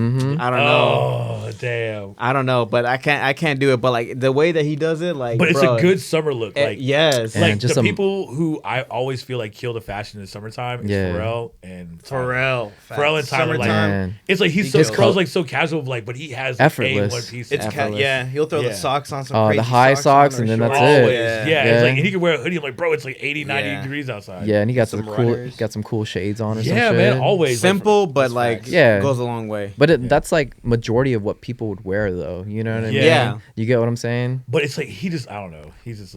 I don't know. Oh damn. I don't know, but I can't do it. But like the way that he does it, like, but it's a good summer look. Like yes, like the people who I always feel like kill the fashion in the summertime is Pharrell and Tyler. Pharrell and Tyler. Like, it's like Pharrell's like so casual, like, but he has effortless. A one piece. It's he'll throw the socks on some crazy the high socks and then that's it. Yeah, it's like, and he can wear a hoodie. I'm like, bro, it's like 80, 90 degrees outside. Yeah, and he got some cool shades on or some shit. Yeah, man, always simple, but like goes a long way. But that's like majority of what people would wear, though. You know what I mean? Yeah, you get what I'm saying. But it's like I don't know. He's just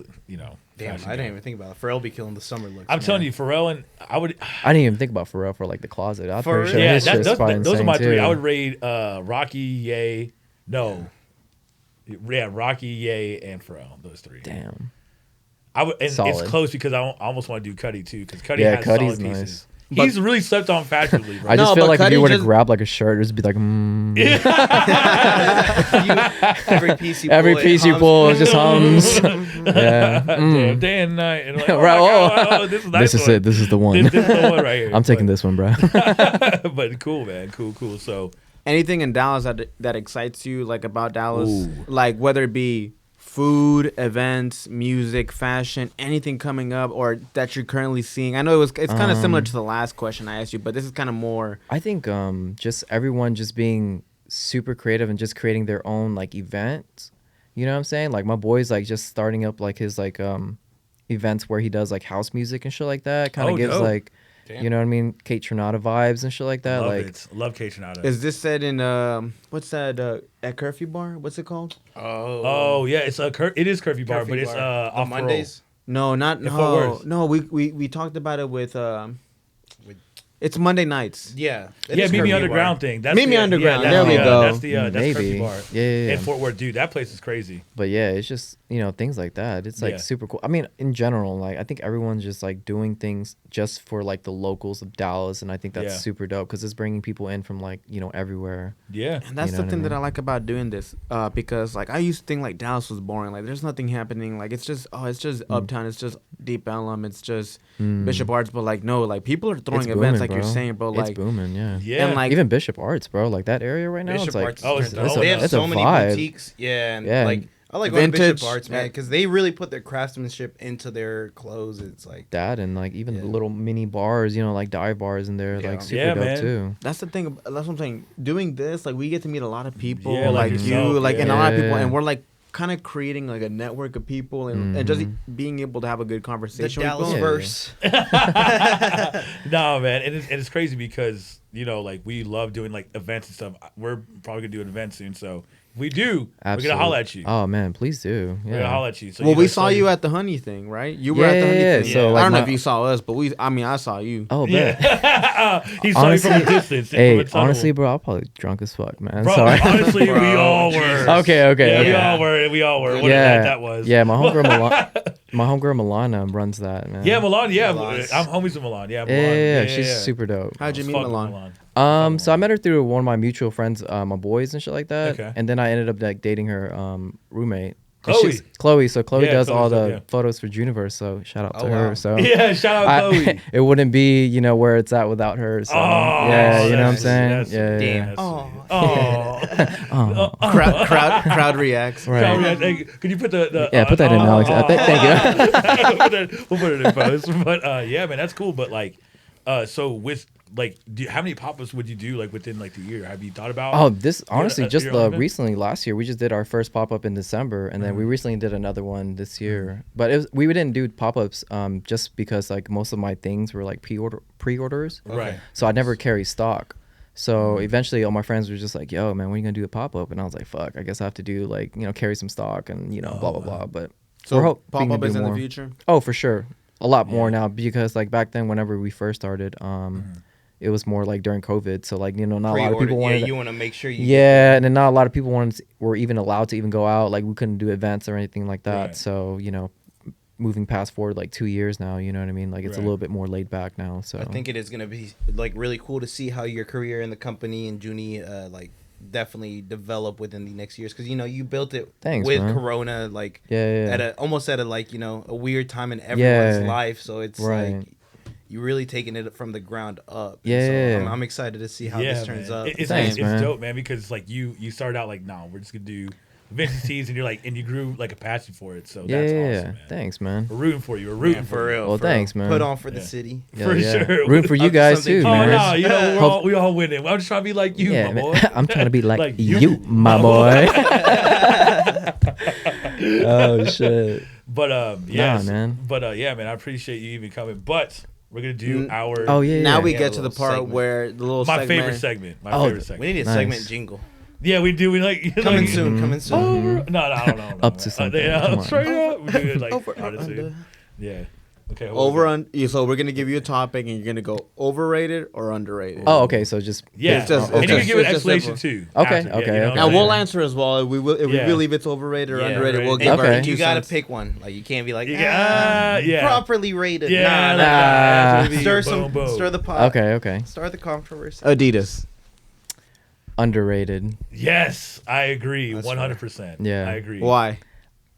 Damn, I didn't even think about it. Pharrell be killing the summer looks. I'm telling you, Pharrell and I didn't even think about Pharrell for like the closet. I'm pretty sure those are my 3. I would rate Rocky, Ye, Rocky, Ye, and Pharrell. Those 3. Damn. It's close because I almost want to do Cudi too because Cudi has Cuddy's solid pieces. Nice. He's really slept on fashionably, bro. I just feel like if you were to grab like a shirt, it'd just be like, every piece you pull just hums. Yeah. Day and night. And like, this is nice. This is it. This is the one. This is the one right here. I'm taking this one, bro. But cool, man. Cool. So anything in Dallas that excites you, like about Dallas, like whether it be food, events, music, fashion, anything coming up or that you're currently seeing? I know it's kind of similar to the last question I asked you, but this is kind of more. I think just everyone just being super creative and just creating their own like event. You know what I'm saying? Like my boy's like just starting up like his like events where he does like house music and shit like that. Kind of gives like. Damn. You know what I mean? Kate Trinata vibes and shit like that. Love Kate Trinata. Is this said in what's that at Curfew Bar? What's it called? Oh yeah, it is Curfew Bar, but it's off Mondays. No, we talked about it with it's Monday nights. Yeah. Meet Me Underground thing. Meet Me Underground. There we go. That's Curfew Bar. Yeah. In Fort Worth, dude, that place is crazy. But yeah, it's just things like that. It's like super cool. I mean, in general, like I think everyone's just like doing things just for like the locals of Dallas, and I think that's super dope because it's bringing people in from like everywhere. Yeah, and that's the thing that I like about doing this, because like I used to think like Dallas was boring. Like there's nothing happening. Like it's just Uptown. It's just Deep Ellum. It's just Bishop Arts. But like no, like people are throwing events like you're saying, bro. Like it's booming, yeah. And like even Bishop Arts, bro. Like that area right now, Bishop it's like Arts they have so many boutiques. Yeah, and like I like going to Bishop Arts, man, because they really put their craftsmanship into their clothes. It's like that, and like even the little mini bars, like dive bars in there, like super dope too. That's the thing. That's what I'm saying. Doing this, like we get to meet a lot of people, like you, like and a lot of people, and we're like kind of creating like a network of people and just being able to have a good conversation. The Dallas verse. No, man, and it's crazy because you know, like we love doing like events and stuff. We're probably gonna do an event soon, so if we do, we're gonna holler at you. Oh man, please do. Yeah. We're gonna holler at you. So well, we saw you at the honey thing, right? You were at the honey thing. So I don't know if you saw us, but I saw you. Oh, yeah. He saw you from a distance. Hey, honestly, bro, I'm probably drunk as fuck, man. Bro, sorry. honestly, we all were. Okay. Yeah, we all were. What a night that was. Yeah, my homegirl Milana runs that, man. Yeah, Milan. Yeah, I'm homies with Milan. Yeah, Milan. Yeah, she's super dope. How'd you meet Milan? So I met her through one of my mutual friends, my boys and shit like that. Okay. And then I ended up like dating her roommate. Chloe. So Chloe does all the photos for Jooniverse. So shout out to her. Wow. So yeah, shout out Chloe. It wouldn't be, you know, where it's at without her. So yeah, you know what I'm saying? Yeah. Crowd reacts. Right. Hey, could you put the put that in, Alex. Thank you. We'll put it in post. But yeah, man, that's cool. But like, so with like, how many pop-ups would you do like within like the year? Have you thought about? Oh, this honestly just recently last year we just did our first pop-up in December, and then we recently did another one this year. But we didn't do pop-ups just because like most of my things were like pre-orders. Right. So I never carry stock. So eventually all my friends were just like, yo, man, when are you gonna do a pop-up? And I was like, fuck, I guess I have to do like, you know, carry some stock and, you know, blah blah blah. But so pop-up is in the future? Oh, for sure. A lot more now, because like back then whenever we first started, it was more like during COVID, so like, you know, not a lot of people wanted. Yeah, you want to make sure you. Yeah, and then not a lot of people were even allowed to even go out. Like we couldn't do events or anything like that. Right. So, you know, moving past forward like 2 years now, you know what I mean? Like it's a little bit more laid back now. So I think it is gonna be like really cool to see how your career in the company and Junie like definitely develop within the next years, because you know you built it with man. Corona, like almost at a like, you know, a weird time in everyone's life. So it's like. You really taking it from the ground up. Yeah. So I'm excited to see how this turns up. It's dope, man, because like you started out like, no, we're just gonna do vintage tees, and you're like, and you grew like a passion for it. So that's awesome, man. Thanks, man. We're rooting for you. We're rooting for real. Well, thanks, man. Put on for the city. For sure. Rooting for you guys too, man. Oh no, you know we all winning. I'm just trying to be like you, my boy. I'm trying to be like you, my boy. Oh shit. But yeah, man. But yeah, man, I appreciate you even coming. But we're gonna do our. Oh yeah. Now we get to the part where the little my favorite segment. My favorite segment. We need a segment jingle. Yeah, we do. We like coming soon. Coming soon. No, I don't know. Up to something. Straight up. We do it like honestly. Yeah. Okay. So we're gonna give you a topic, and you're gonna go overrated or underrated. Oh, okay. So just and you can give an explanation too. Okay. Now we'll answer as well. If we believe it's overrated or underrated, we'll give our 2 You gotta cents. pick one. Like you can't be like properly rated. Yeah. Stir the pot. Okay. Start the controversy. Adidas. Underrated. Yes, I agree. 100%. Yeah, I agree. Why?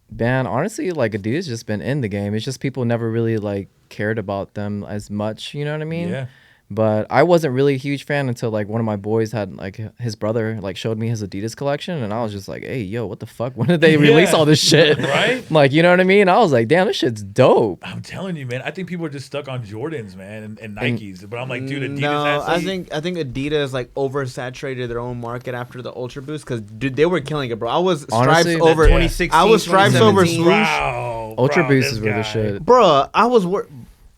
Man, honestly, like Adidas just been in the game. It's just people never really like cared about them as much. You know what I mean? Yeah. But I wasn't really a huge fan until like one of my boys had like his brother like showed me his Adidas collection, and I was just like, hey, yo, what the fuck? When did they release all this shit? Right? Like, you know what I mean? I was like, damn, this shit's dope. I'm telling you, man. I think people are just stuck on Jordans, man, and Nikes. But I'm like, dude, Adidas has I think Adidas like oversaturated their own market after the Ultra Boost, because dude, they were killing it, bro. I was honestly, stripes over 2016. I was stripes over swoosh. Wow, Ultra Boosts were the shit, bro. I was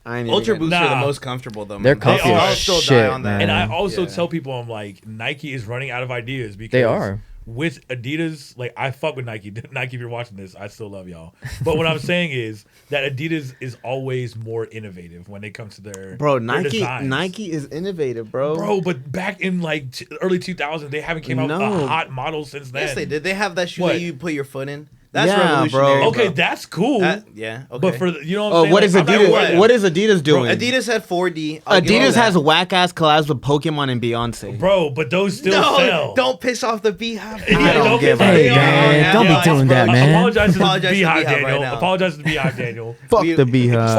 Ultra Boosts are the most comfortable though. They're comfy as shit, on that. And I also tell people, I'm like, Nike is running out of ideas because they are. With Adidas, like I fuck with Nike. Nike, if you're watching this, I still love y'all. But what I'm saying is that Adidas is always more innovative when it comes to their Nike is innovative, bro. But back in like early 2000s, they haven't came out with a hot model since then. Yes, they did. They have that shoe that you put your foot in. That's revolutionary, bro. Okay, that's cool. Okay. But for you know what I'm saying? What is Adidas? What is Adidas doing? Bro, Adidas had 4D. Adidas has whack ass collabs with Pokemon and Beyonce. Bro, but those still sell. Don't piss off the Beehive. Don't give a damn. Don't be doing that, man. Apologize to the Beehive, Daniel. Apologize to the Beehive, Daniel. Fuck the Beehive.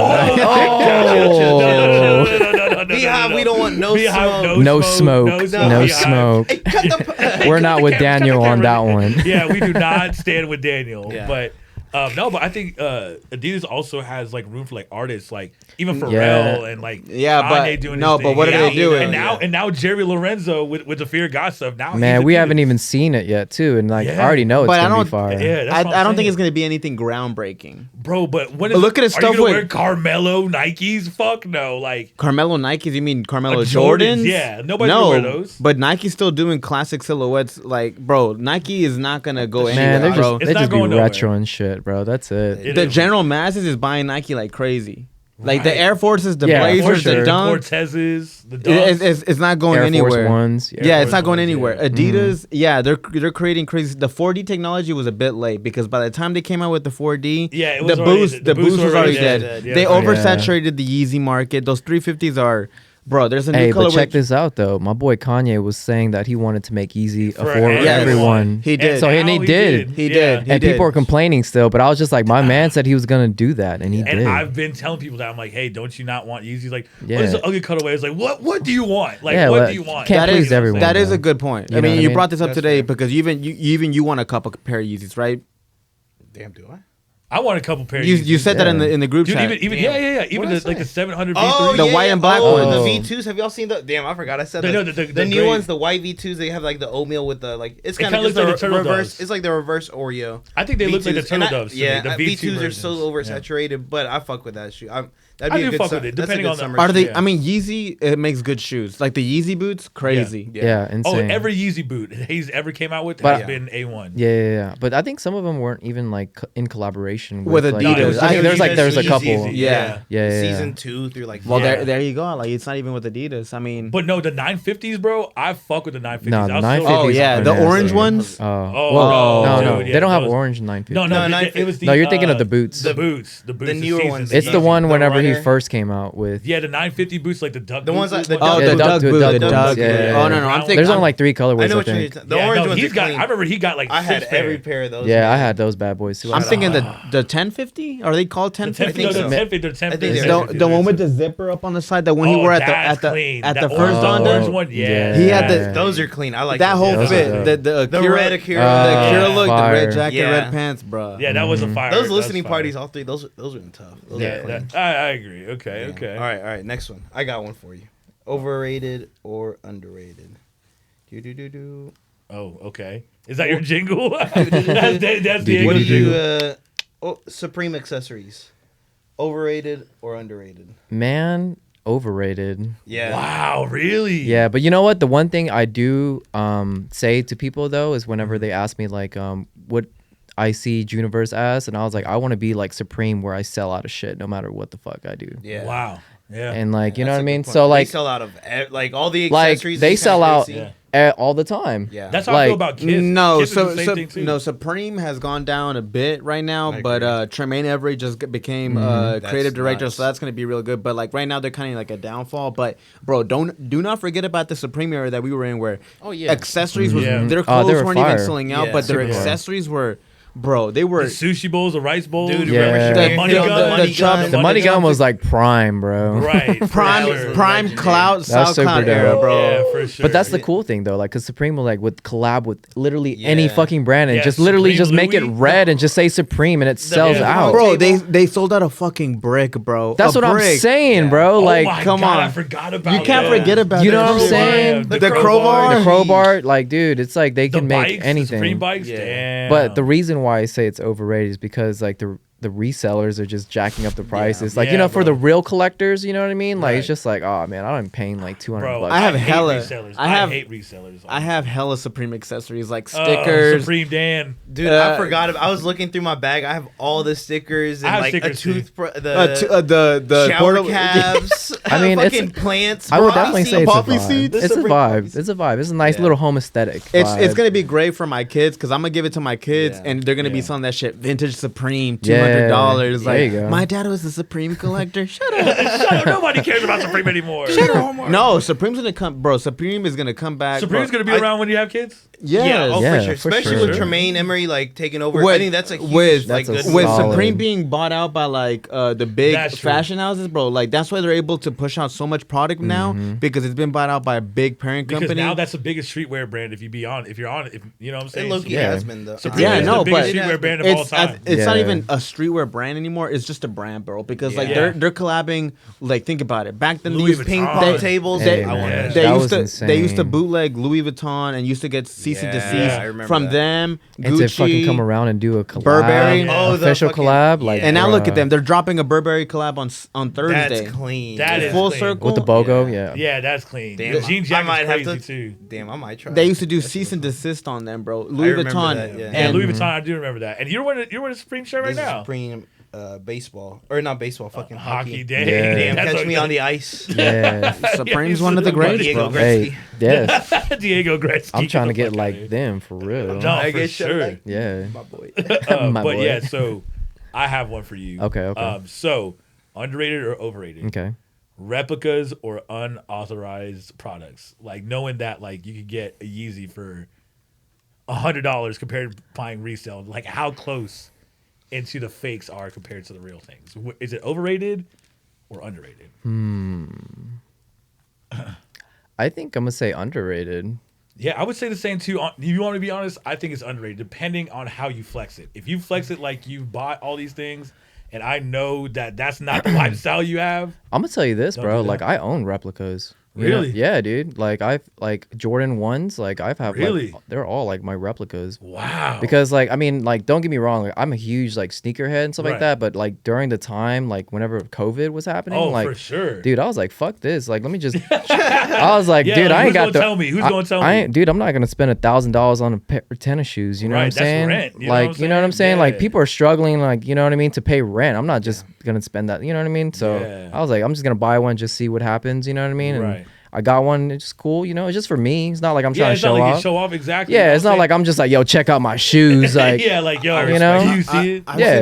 Beehive, we don't want no smoke. No smoke. We're not with Daniel on that one. Yeah, we do not stand with Daniel. But No, but I think Adidas also has like room for like artists, like even Pharrell and like Kanye doing no, his but thing. what are they doing? And now Jerry Lorenzo with the Fear of God stuff. Now, man, we haven't even seen it yet, too, and like I already know it's gonna be fire. Yeah, I don't think it's gonna be anything groundbreaking, bro. But look at his stuff. Are you gonna wear Carmelo Nikes? Fuck no, like Carmelo Nikes. You mean Carmelo Jordans? Yeah, nobody's gonna wear those. But Nike's still doing classic silhouettes. Like, bro, Nike is not gonna go anywhere, bro. They just be retro and shit, bro. That's it. The general masses is buying Nike like crazy. Like the Air Forces, the Blazers, the Dunk, Cortezes, the Dunks. It's not going Air anywhere. Force Ones. Yeah, it's not going anywhere. Adidas, they're creating crazy. The 4D technology was a bit late because by the time they came out with the 4D, the boost was already dead. They oversaturated the Yeezy market. Those 350s are. Bro, there's a new color. But check this out though. My boy Kanye was saying that he wanted to make Yeezy affordable for everyone. He did. So he did. And people were complaining still, but I was just like, my man said he was gonna do that, and he did. And I've been telling people that I'm like, hey, don't you not want Yeezy? Like, what is the ugly colorway? It's like, what do you want? Like, what do you want? Can't please everyone. That is a good point. I mean, you brought this up today because even you want a couple pair of Yeezys, right? Damn, do I? I want a couple pairs. You said that in the group chat. Even Even the 700 V3. Oh, the white and black ones. ones. The V2s. Have y'all seen the? Damn, I forgot. I said that. The new ones, the white V2s. They have like the oatmeal with the like. It's kind of just like the reverse. It's like the reverse Oreo. I think they look like the turtle doves. Yeah, the V2s are so oversaturated, but I fuck with that shoe. That'd be a good fuck with it, depending on the. Are they? I mean, Yeezy. It makes good shoes. Like the Yeezy boots, crazy. Yeah, insane. Oh, every Yeezy boot he's ever came out with has been A1. Yeah. But I think some of them weren't even like in collaboration with Adidas. I think there's a couple. Yeah. Season 2 through like. Well, there you go. Like it's not even with Adidas. I mean, but no, the 950s, bro. I fuck with the 950s. No, the 950s. Oh yeah, the orange ones. No. They don't have orange 950s. No, it was the. No, you're thinking of the boots. The boots. The newer ones. It's the one whenever he first came out with. Yeah, the 950 boots, like the duck. The ones that the Doug boot. Oh no, I'm thinking. There's only like 3 colorways. I know what you mean. The orange ones. He's got. I remember he got like. I had every pair of those. Yeah, I had those bad boys too. I'm thinking the 1050. Are they called 1050? The 1050. The one with the zipper up on the side. The one he wore at the first Donda one. Yeah, he had those are clean. I like that whole fit. The red Akira, the Akira look, the red jacket, red pants, bro. Yeah, that was a fire. Those listening parties, all three. Those were tough. Yeah, I agree. Okay. All right. Next one. I got one for you. Overrated or underrated? Do. Oh, okay. Is that your jingle? That's the jingle. Supreme accessories. Overrated or underrated? Man, overrated. Yeah. Wow, really? Yeah, but you know what? The one thing I do say to people though is whenever they ask me like, what I see Jooniverse as, and I was like, I want to be like Supreme, where I sell out of shit no matter what the fuck I do. Yeah. Wow. Yeah. And like, you know what I mean? So like, they sell out of like all the accessories. Like they sell out all the time. Yeah. That's how I feel about Kiss. No, Kiss Supreme has gone down a bit right now, but Tremaine Everett just became creative director, so that's gonna be real good. But like right now, they're kind of like a downfall. But bro, do not forget about the Supreme era that we were in, where accessories was their clothes weren't even selling out, but their accessories were. Bro, they were the sushi bowls, the rice bowls. Dude, the money gun was like prime, bro. Right, prime cloud, South Cloud era, bro. Yeah, for sure. But that's the cool thing though, like, cause Supreme will like would collab with literally any fucking brand and just literally just make it red and just say Supreme and it sells out. Bro, they sold out a fucking brick, bro. That's what I'm saying, bro. Like, come on, I forgot about. You can't forget about. You know what I'm saying? The crowbar, like, dude, it's like they can make anything. Supreme bikes, damn. But the reason why I say it's overrated is because like the resellers are just jacking up the prices. Like, you know, for the real collectors, you know what I mean? Like, it's just like, oh man, I'm paying like $200. I have hella resellers. I hate resellers. I have hella Supreme accessories like stickers. Supreme Dan. Dude, I forgot. I was looking through my bag. I have all the stickers and like a toothbrush, the shower cabs. I mean, fucking plants. I would definitely say it's a vibe. It's a vibe. It's a vibe. It's a nice little home aesthetic. It's gonna be great for my kids because I'm gonna give it to my kids and they're gonna be selling that shit vintage Supreme $200. $100. There you go. My dad was a Supreme collector. Shut up. Shut up. Nobody cares about Supreme anymore. No, Supreme's gonna come, bro. Supreme is gonna come back. Supreme's gonna be around when you have kids. Yeah, for sure. Especially with Tremaine Emory like taking over. I think that's a huge with Supreme being bought out by like the big fashion houses, bro. Like that's why they're able to push out so much product now because it's been bought out by a big parent company. Because now that's the biggest streetwear brand. If you know what I'm saying. It has been though. Supreme is the biggest streetwear brand of all time. It's not even a streetwear brand anymore. It's just a brand, bro. Because like they're collabing. Like think about it. Back then, Louis ping pong tables. They used to bootleg Louis Vuitton and used to get cease and desist from them. And Gucci, to fucking come around and do a collab, Burberry, official collab, like. And now look at them. They're dropping a Burberry collab on Thursday. That's clean. That is full clean. circle With the BOGO, yeah. Yeah, that's clean. Damn, The jean jacket's I might crazy have to, too. Damn, I might try. They used to do cease and desist on them, bro. Louis Vuitton. That, and Louis Vuitton, I do remember that. And you're wearing a Supreme shirt right now. Supreme baseball or not baseball, fucking hockey. Day. Yeah. Damn, catch me on the ice. Yeah. Supreme's one of the greatest, Diego bro. Gretzky. Hey, yes. Diego Gretzky. I'm trying to get like them for real. No, I for get sure. like, Yeah. my boy. My but boy. yeah, so I have one for you. Okay. So underrated or overrated? Okay. Replicas or unauthorized products? Like knowing that like you could get a Yeezy for $100 compared to buying resale. Like how close into the fakes are compared to the real things? Is it overrated or underrated? I think I'm gonna say underrated. Yeah, I would say the same too. If you want me to be honest, I think it's underrated, depending on how you flex it. If you flex it like you bought all these things, and I know that that's not the lifestyle you have. I'm gonna tell you this, Don't bro. do that. Like I own replicas. Really? Yeah, dude. Like I've like Jordan 1s. Like I've had Really? like, they're all like my replicas. Wow. Because like I mean like don't get me wrong, like, I'm a huge like sneakerhead and stuff like Right. that. But like during the time like whenever COVID was happening, Oh, like for sure. dude, I was like fuck this. Like let me just. I was like, Yeah, dude, like, I ain't who's got gonna tell me? Who's gonna tell I me? ain't, dude, I'm not gonna spend $1,000 on a pair of tennis shoes. You know Right, what I'm that's saying? rent, you know like what I'm you know what I'm saying? saying? Like Yeah. people are struggling, like you know what I mean, to pay rent. I'm not just gonna spend that. You know what I mean? So Yeah. I was like, I'm just gonna buy one, just see what happens. You know what I mean? And Right. I got one. It's cool. You know, it's just for me. It's not like I'm Yeah, trying it's to not show like off. you show off exactly. Yeah, it's not like I'm just like, yo, check out my shoes. Like, yeah, like yo, you know? do you see it? I've Yeah.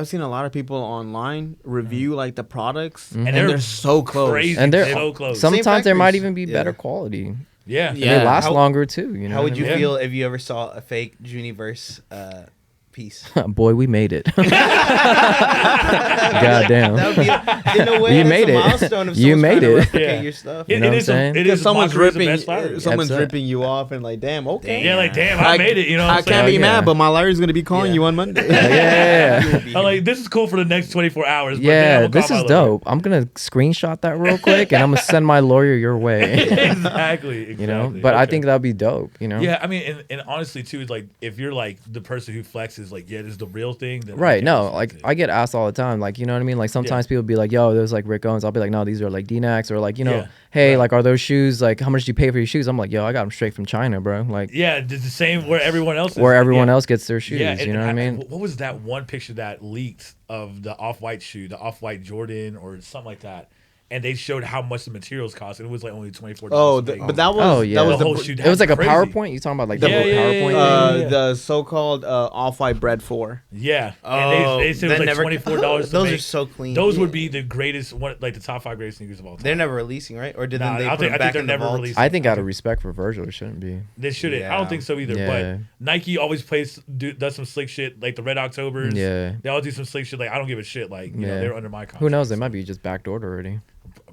seen a lot of people online review like the products, And and they're they're so close. Crazy. and they're so close. sometimes there might factories. even be Yeah. better quality. Yeah. And Yeah. they last How- longer too. You know, How would what you I mean? feel if you ever saw a fake Jooniverse piece? Boy, we made it. Goddamn. That would be, in a way, You that's made a it. milestone if You someone's made trying to it. replicate Yeah. your stuff. It, You know it what is. I'm saying? It Because is. someone's Mockery is the ripping, best flattery. someone's That's it. ripping you off, and like, damn, okay. Yeah, like damn, I made it. You know, what I I'm can't saying? be Yeah. mad, but my lawyer's gonna be calling Yeah. you on Monday. Yeah. I'm like, this is cool for the next 24 hours. But then I'm Yeah, gonna this call is my lawyer. dope. I'm gonna screenshot that real quick, and I'm gonna send my lawyer your way. exactly. You know, but I think that'd be dope. You know, Yeah, I mean, and honestly too, is like if you're like the person who flexes, like, yeah, this is the real thing. Then right? okay, No, flex like it. I get asked all the time, like you know what I mean. Like sometimes people be like, "Yo, those like Rick Owens." I'll be like, "No, these are like D-Nax," or like you know, Yeah, "Hey, right. like are those shoes like how much do you pay for your shoes?" I'm like, "Yo, I got them straight from China, bro." Like yeah, it's the same where everyone else is. where everyone yeah. else gets their shoes. Yeah, You know what I mean? What was that one picture that leaked of the off-white shoe, the off-white Jordan or something like that? And they showed how much the materials cost, and it was like only $24. Oh, to make. but that was Oh, yeah. that was The the whole shoe. It was like a Crazy. PowerPoint. You talking about like the Yeah, yeah, yeah, PowerPoint? yeah, thing? yeah. the so-called off-white bread 4. Yeah, Oh, and they said it was like $24. Those are so clean. Those would be the greatest one, like the top 5 greatest sneakers of all time. They're never releasing, right? Or did Nah, they I put think them back they're in the never vault? releasing. I think out of respect for Virgil, it shouldn't be. They shouldn't. I Yeah. don't think so either. Yeah. But Nike always does some slick shit, like the Red Octobers. Yeah. They all do some slick shit. Like I don't give a shit. Like you know, Yeah. they're under my contract. Who knows? They might be just backdoored already.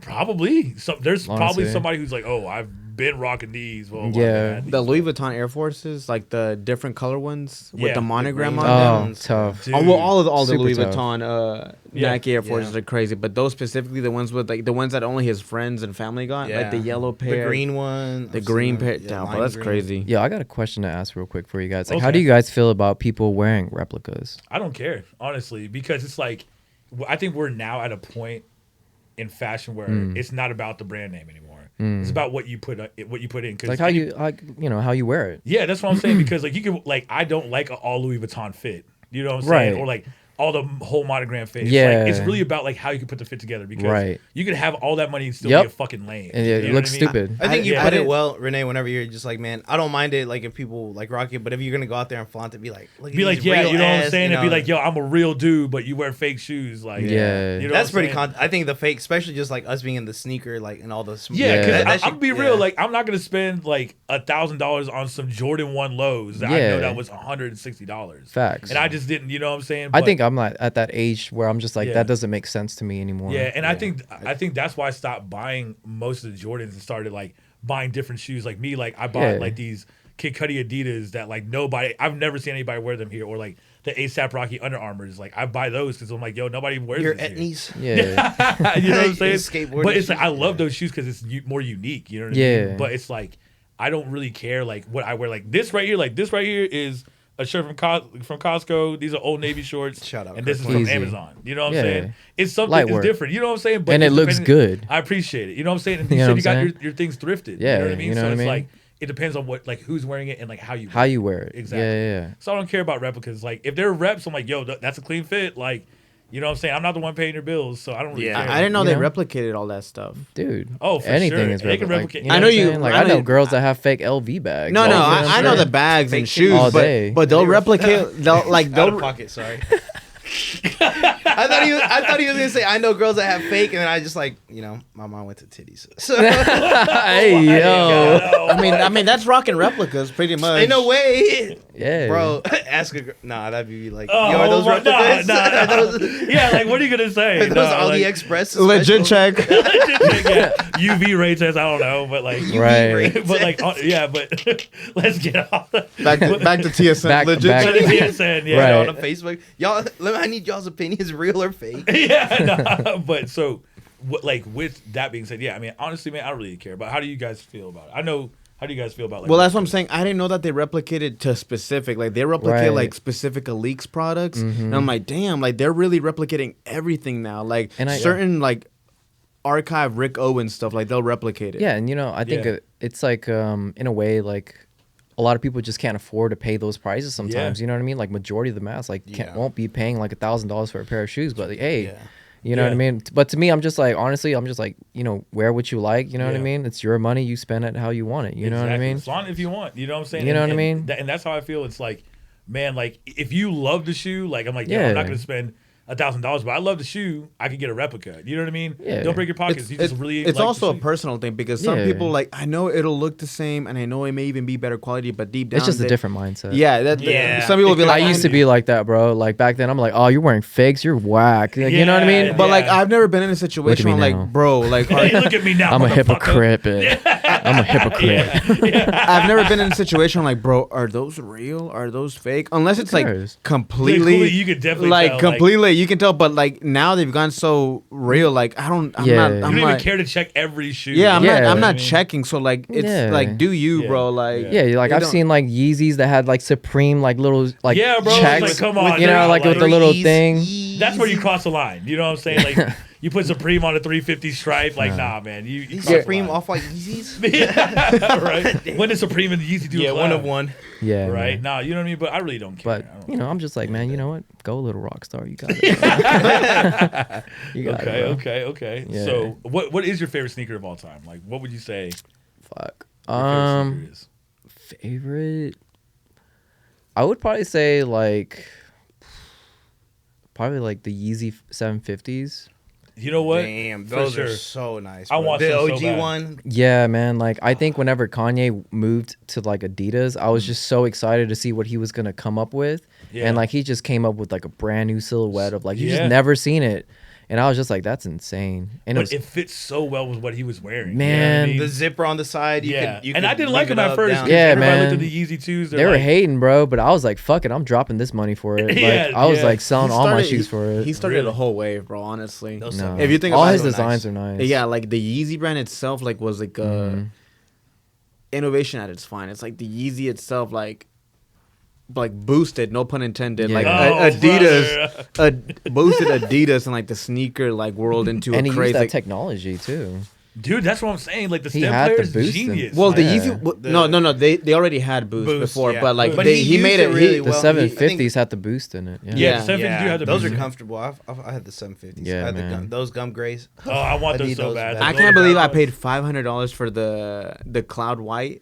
Probably. So there's probably Honestly. somebody who's like, oh, I've been rocking these. Well, Yeah. The Louis Vuitton Air Forces, like the different color ones with Yeah, the monogram the on green them. one. Oh, tough. Dude. Oh, well, all the Super Louis tough. Vuitton Yeah. Nike Air Forces Yeah. are crazy, but those specifically, the ones with like the ones that only his friends and family got, like the yellow pair, the green one, the I've green seen pair. them. Damn, lime that's green. crazy. Yo, I got a question to ask real quick for you guys. Like, how Okay. do you guys feel about people wearing replicas? I don't care, honestly, because it's like, I think we're now at a point in fashion where it's not about the brand name anymore. It's about what you put in. Cause Like how you how you wear it. Yeah, that's what I'm saying. Because like you can like I don't like an all Louis Vuitton fit. You know what I'm saying? Right. Or like all the whole monogram fit. It's really about like how you can put the fit together because you could have all that money and still be a fucking lame. And it looks stupid. I think you put it well, Renee. Whenever you're just like, man, I don't mind it. Like if people like rock it, but if you're gonna go out there and flaunt it, be like, yeah, you know what I'm saying? It'd be like, yo, I'm a real dude, but you wear fake shoes, like you know that's pretty. I think the fake, especially just like us being in the sneaker, like and all the because I'm be real, like I'm not gonna spend like $1,000 on some Jordan 1 lows that I know that was $160. Facts. And I just didn't, you know what I'm saying? I think I'm not at that age where I'm just like that doesn't make sense to me anymore. Yeah, and I think that's why I stopped buying most of the Jordans and started like buying different shoes. Like me, like I bought like these Kid Cudi Adidas that like I've never seen anybody wear them here, or like the ASAP Rocky Under Armours. Like I buy those because I'm like, yo, nobody wears your this Etnies. Yeah, you know what I'm saying? Skateboarding but it's like I love those shoes because it's more unique. You know what I mean? But it's like I don't really care like what I wear. Like this right here is a shirt from Costco. These are Old Navy shorts. Shout out. And this is from Amazon. You know what I'm saying? It's something that's different. You know what I'm saying? But and it looks good. I appreciate it. You know what I'm saying? And you said you got your things thrifted. Yeah. You know what I mean? You know so what it's I mean? like it depends on what, like who's wearing it and like how you wear it. Exactly. Yeah. So I don't care about replicas. Like if they're reps, I'm like, yo, that's a clean fit. Like, you know what I'm saying? I'm not the one paying your bills, so I don't really care. I didn't know they replicated all that stuff. Dude. Oh, for anything sure. is They can replicate. Like, I know you. Like I know girls that have fake LV bags. No, I know the bags and shoes, but they'll replicate. They'll out of pocket. Sorry. I thought he was gonna say I know girls that have fake, and then I just like my mom went to titties. So hey yo, I mean that's rocking replicas pretty much. Ain't no way. Yeah, bro. Ask a girl. Nah, that'd be like, yo, are those replicas? Yeah, like what are you gonna say? Are those AliExpress legit check. UV ray test. I don't know, but like but like but let's get off. Back to TSN. Legit back to TSN. On Facebook, y'all. I need y'all's opinions, real or fake. But so, like with that being said, I mean, honestly, man, I don't really care. But how do you guys feel about it? I know. How do you guys feel about? Like, well, that's what I'm saying. I didn't know that they replicated to specific. Like they replicate like specific Aleeks products, and I'm like, damn, like they're really replicating everything now. Like certain like archive Rick Owens stuff, like they'll replicate it. Yeah, and I think it's like in a way like. A lot of people just can't afford to pay those prices sometimes. You know what I mean? Like majority of the mass like won't be paying like $1,000 for a pair of shoes. But like, hey, you know what I mean? But to me, I'm just like, honestly, I'm just like, wear what you like. You know what I mean? It's your money. You spend it how you want it. You know what I mean? Flaunt if you want. You know what I'm saying? You know what I mean? And that's how I feel. It's like, man, like if you love the shoe, like I'm like, I'm not going to spend $1,000, but I love the shoe. I could get a replica. You know what I mean? Yeah. Don't break your pockets. It's also a personal thing because some people like I know it'll look the same and I know it may even be better quality, but deep down it's just a different mindset. Some people will be like, I used to be like that, bro. Like back then, I'm like, oh, you're wearing fakes, you're whack. Like, you know what I mean? But like I've never been in a situation where like, bro, like look at me now. I'm a hypocrite. I'm a hypocrite. I've never been in a situation where like, bro, are those real? Are those fake? Unless it's like completely, you could definitely like completely. You can tell, but like now they've gone so real. Like I'm not. You don't even care to check every shoe. Yeah, I'm not checking. So like it's like, do you, bro? Like like I've seen like Yeezys that had like Supreme like little like bro, checks. Like, come on, like with the little thing. That's where you cross the line. You know what I'm saying? Like you put Supreme on a 350 stripe. Like nah, man. You Supreme Off-White Yeezys. Right. When did Supreme and the Yeezy do? One of one. Yeah. Right. Nah, you know what I mean. But I really don't care. But I'm just like, man, you know what? Go, little rock star. You got it. You got it. Okay. Yeah. So, what is your favorite sneaker of all time? Like, what would you say? Fuck. Favorite. I would probably say like the Yeezy 750s. You know what? Damn, those are so nice. Bro. I want the OG so one. Yeah, man. Like I think whenever Kanye moved to like Adidas, I was just so excited to see what he was gonna come up with, and like he just came up with like a brand new silhouette of like you just never seen it. And I was just like, that's insane. And it fits so well with what he was wearing. Man. You know what I mean? The zipper on the side. You and I didn't like him at first. Yeah, man. Looked at the Yeezy 2s. They were hating, bro. But I was like, fuck it. I'm dropping this money for it. Like, I was like selling all my shoes for it. He started a whole wave, bro, honestly. No. If you think all about his designs are nice. Yeah, like the Yeezy brand itself like was like innovation at its finest. Like the Yeezy itself like boosted, no pun intended, like Adidas, boosted Adidas and like the sneaker like world into and a he crazy used that technology too. Dude, that's what I'm saying. Like the stem player is genius. Well, the Yeezy, no, they already had boost before, but like he made it really well. The 750s had the boost in it. Yeah, the 750s do have the boost. Those are comfortable. I had the 750s. Yeah, man. Those gum grays. Oh, I want those so bad. I can't believe I paid $500 for the Cloud White.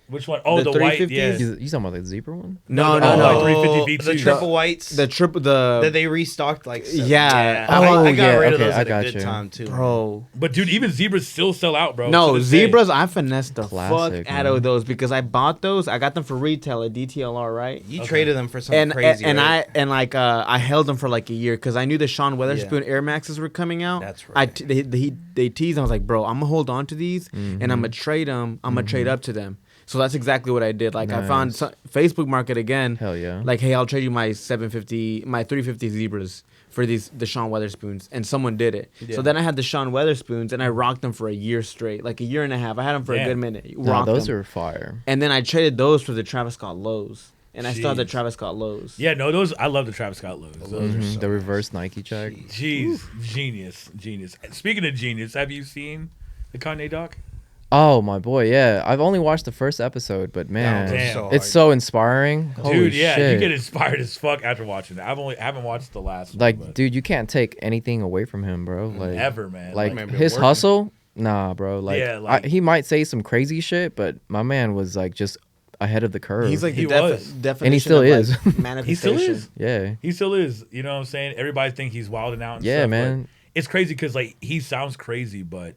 Which one? Oh, the white. Yeah. You talking about the zebra one? No. 350 V2. The triple whites. That they restocked like. Yeah. I got rid of those at a good time too, bro. But dude, even zebras still sell out, bro. No, zebras. I finessed the fuck out of those because I bought those. I got them for retail at DTLR, right? You traded them for something crazy. And I held them for like a year because I knew the Sean Weatherspoon Air Maxes were coming out. That's right. They teased. I was like, bro, I'm gonna hold on to these and I'm gonna trade them. I'm gonna trade up to them. So that's exactly what I did. Like I found Facebook Market again. Hell yeah. Like, hey, I'll trade you my 350 zebras for the Sean Weatherspoons, and someone did it. Yeah. So then I had the Sean Weatherspoons, and I rocked them for a year straight, like a year and a half. I had them for a good minute. Those are fire. And then I traded those for the Travis Scott lows. And I still have the Travis Scott lows. Yeah, no, those I love the Travis Scott lows. Those are the reverse Nike check. Jeez, genius. Speaking of genius, have you seen the Kanye doc? Oh my boy, yeah. I've only watched the first episode, but man, it's so inspiring. Dude, Holy yeah, shit. you get inspired as fuck after watching it. I haven't watched the last one. Like, dude, you can't take anything away from him, bro. Like ever, man. Like his hustle, nah, bro. Like, he might say some crazy shit, but my man was like just ahead of the curve. He's like definition, and he still is. Like, he still is. Yeah, he still is. You know what I'm saying? Everybody think he's wilding out. And yeah, stuff, man. It's crazy because like he sounds crazy, but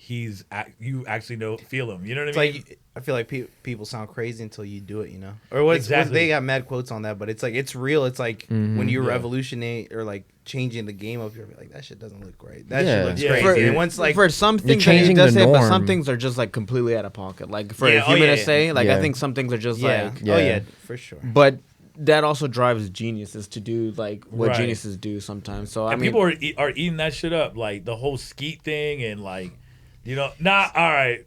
you actually feel him. You know what I mean? Like I feel like people sound crazy until you do it. You know, or what? Exactly. They got mad quotes on that, but it's like it's real. It's like when you revolutionate or like changing the game up, you're like that shit doesn't look right. That shit looks crazy. And once like for some things it does it, but some things are just like completely out of pocket. Like for a human to say, like I think some things are just like oh yeah, for sure. But that also drives geniuses to do like what geniuses do sometimes. So I mean, people are eating that shit up, like the whole skeet thing and like. You know, all right.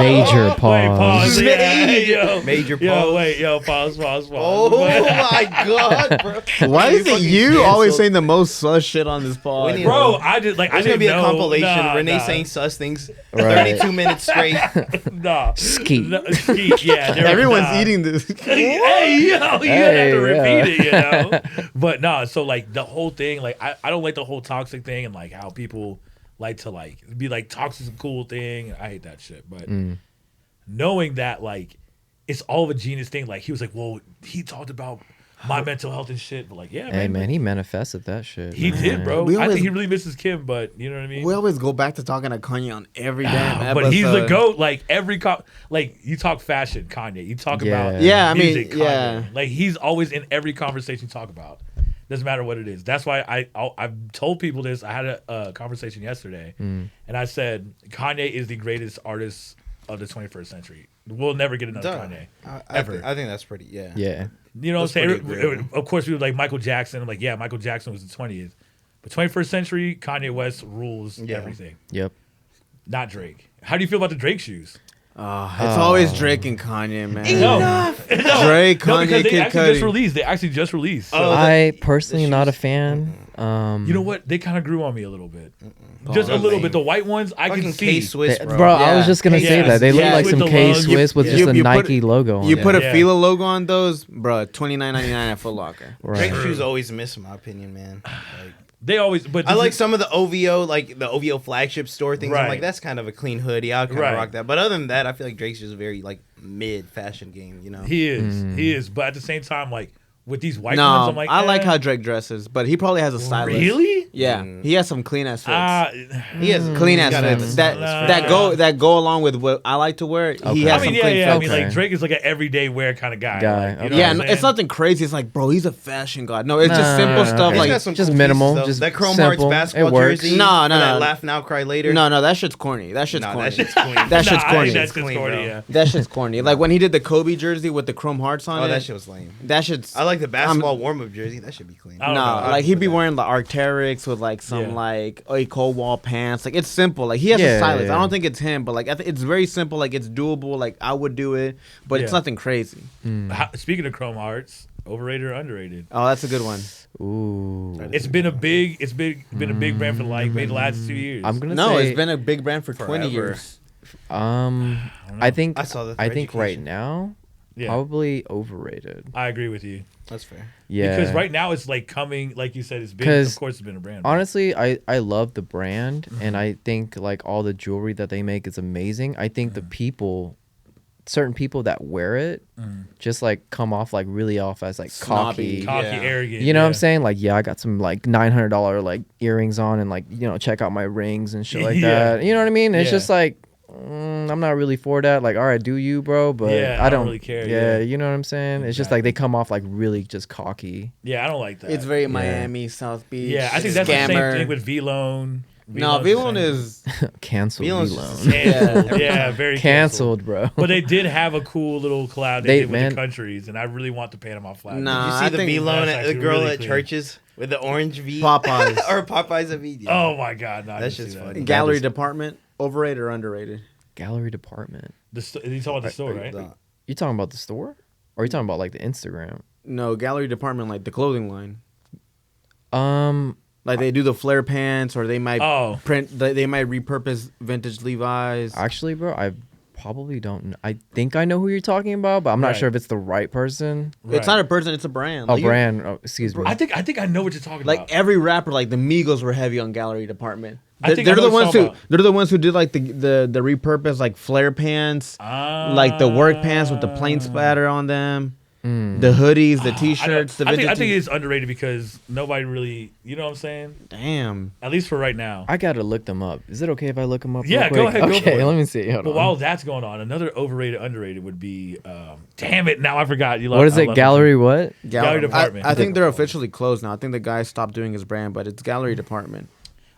Major pause. Wait, pause. Major pause. Pause. Oh my god, bro! Why is it you always saying the most sus shit on this pod, bro? I just like. There's gonna be a compilation. Renee saying sus things 32 minutes straight. Skeet. Yeah, everyone's eating this. Hey, you have to repeat it, you know. But no, so like the whole thing, like I don't like the whole toxic thing and like how people. Like to like be like toxic a cool thing. I hate that shit. But knowing that like it's all of a genius thing. Like he was like, well, he talked about my mental health and shit. But like, yeah, hey man, he manifested that shit. He did, bro. I think he really misses Kim, but you know what I mean. We always go back to talking to Kanye on every damn episode. But he's the GOAT. Like like you talk fashion, Kanye. You talk about music, Kanye. Like he's always in every conversation you talk about. Doesn't matter what it is. That's why I've told people this. I had a conversation yesterday, and I said Kanye is the greatest artist of the 21st century. We'll never get another Kanye ever. I think that's pretty. Yeah. You know what I'm saying? Of course, we were like Michael Jackson. I'm like, yeah, Michael Jackson was the 20th, but 21st century Kanye West rules everything. Yep. Not Drake. How do you feel about the Drake shoes? It's always Drake and Kanye, man. Enough. Drake, Kanye, because they actually just released. So. I personally not a fan. You know what? They kind of grew on me a little bit. Just a little bit. The white ones, I can see. K-Swiss, bro. I was just gonna say that they look like some K-Swiss with just a Nike logo on it. You put a Fila logo on those, bro, $29.99 at Foot Locker. Drake shoes always miss, in my opinion, man. Like, they always, but I like some of the OVO, like the OVO flagship store things. I'm like, that's kind of a clean hoodie. I'll kind of rock that. But other than that, I feel like Drake's just very like mid fashion game. You know, he is. But at the same time, like with these white ones, I'm like, I like how Drake dresses, but he probably has a stylist. Really? Yeah, he has some clean ass fits. He has clean ass fits that go along with what I like to wear. Okay. He has some clean fits. I mean, like Drake is like an everyday wear kind of guy. Like, you know it's nothing crazy. It's like, bro, he's a fashion god. No, it's just simple stuff. Like just cool minimal, just just that Chrome Hearts basketball jersey. No, that Laugh Now, Cry Later. No, that shit's corny. That shit's corny. That shit's corny. That shit's corny. Like when he did the Kobe jersey with the Chrome Hearts on it. Oh, that shit was lame. That shit's. I like the basketball warm-up jersey. That should be clean. No, like he'd be wearing the Arc'teryx with like some like cold wall pants. Like it's simple. Like he has a stylist. I don't think it's him, but like it's very simple. Like it's doable. Like I would do it, but it's nothing crazy. Speaking of Chrome Hearts, Overrated or underrated? Oh, that's a good one. Ooh. It's been a big brand for like maybe the last 2 years. I'm gonna No, say it's been a big brand for 20 years. I think I saw that. I think right now, probably overrated. I agree with you. That's fair. Yeah, because right now it's like coming, like you said, it's been. Of course, it's been a brand. Honestly, I love the brand, and I think like all the jewelry that they make is amazing. I think the people, certain people that wear it, just like come off like really off as like Snobby. cocky, arrogant. You know what I'm saying? Like, I got some like $900 like earrings on, and like check out my rings and shit like that. You know what I mean? It's just like. I'm not really for that. Like, all right, do you, bro? But I don't really care. Yeah, you know what I'm saying? It's just like they come off like really just cocky. Yeah, I don't like that. It's very Miami, South Beach. Yeah, I think that's the same thing with V-Loan. No, V-Loan is canceled. V-Loan. Yeah, very canceled, bro. But they did have a cool little collab they did with the countries, and I really want the Panama flag. Nah, did you see the V-Loan the girl really at churches with the orange V? Popeyes. Or Popeyes of V. Yeah. Oh my God, no, that's just funny. Gallery department, overrated or underrated? Gallery department. You talking about the store, right? You talking about the store, or are you talking about like the Instagram? No, gallery department, like the clothing line. Like they do the flare pants, or they might print. They might repurpose vintage Levi's. Actually, bro, I probably don't know. I think I know who you're talking about, but I'm not sure if it's the right person. Right. It's not a person; it's a brand. Like brand. Oh, excuse me. I think I know what you're talking about. Like every rapper, like the Migos were heavy on gallery department. They're the ones who did like the repurpose like flare pants, like the work pants with the plain splatter on them, the hoodies, the t-shirts. I think it's underrated because nobody really, you know what I'm saying? Damn. At least for right now. I gotta look them up. Is it okay if I look them up? Yeah, go ahead. Okay, let me see. But while that's going on, another overrated, underrated would be. Damn it! Now I forgot. What is it? Gallery what? Gallery department. I think they're officially closed now. I think the guy stopped doing his brand, but it's gallery department.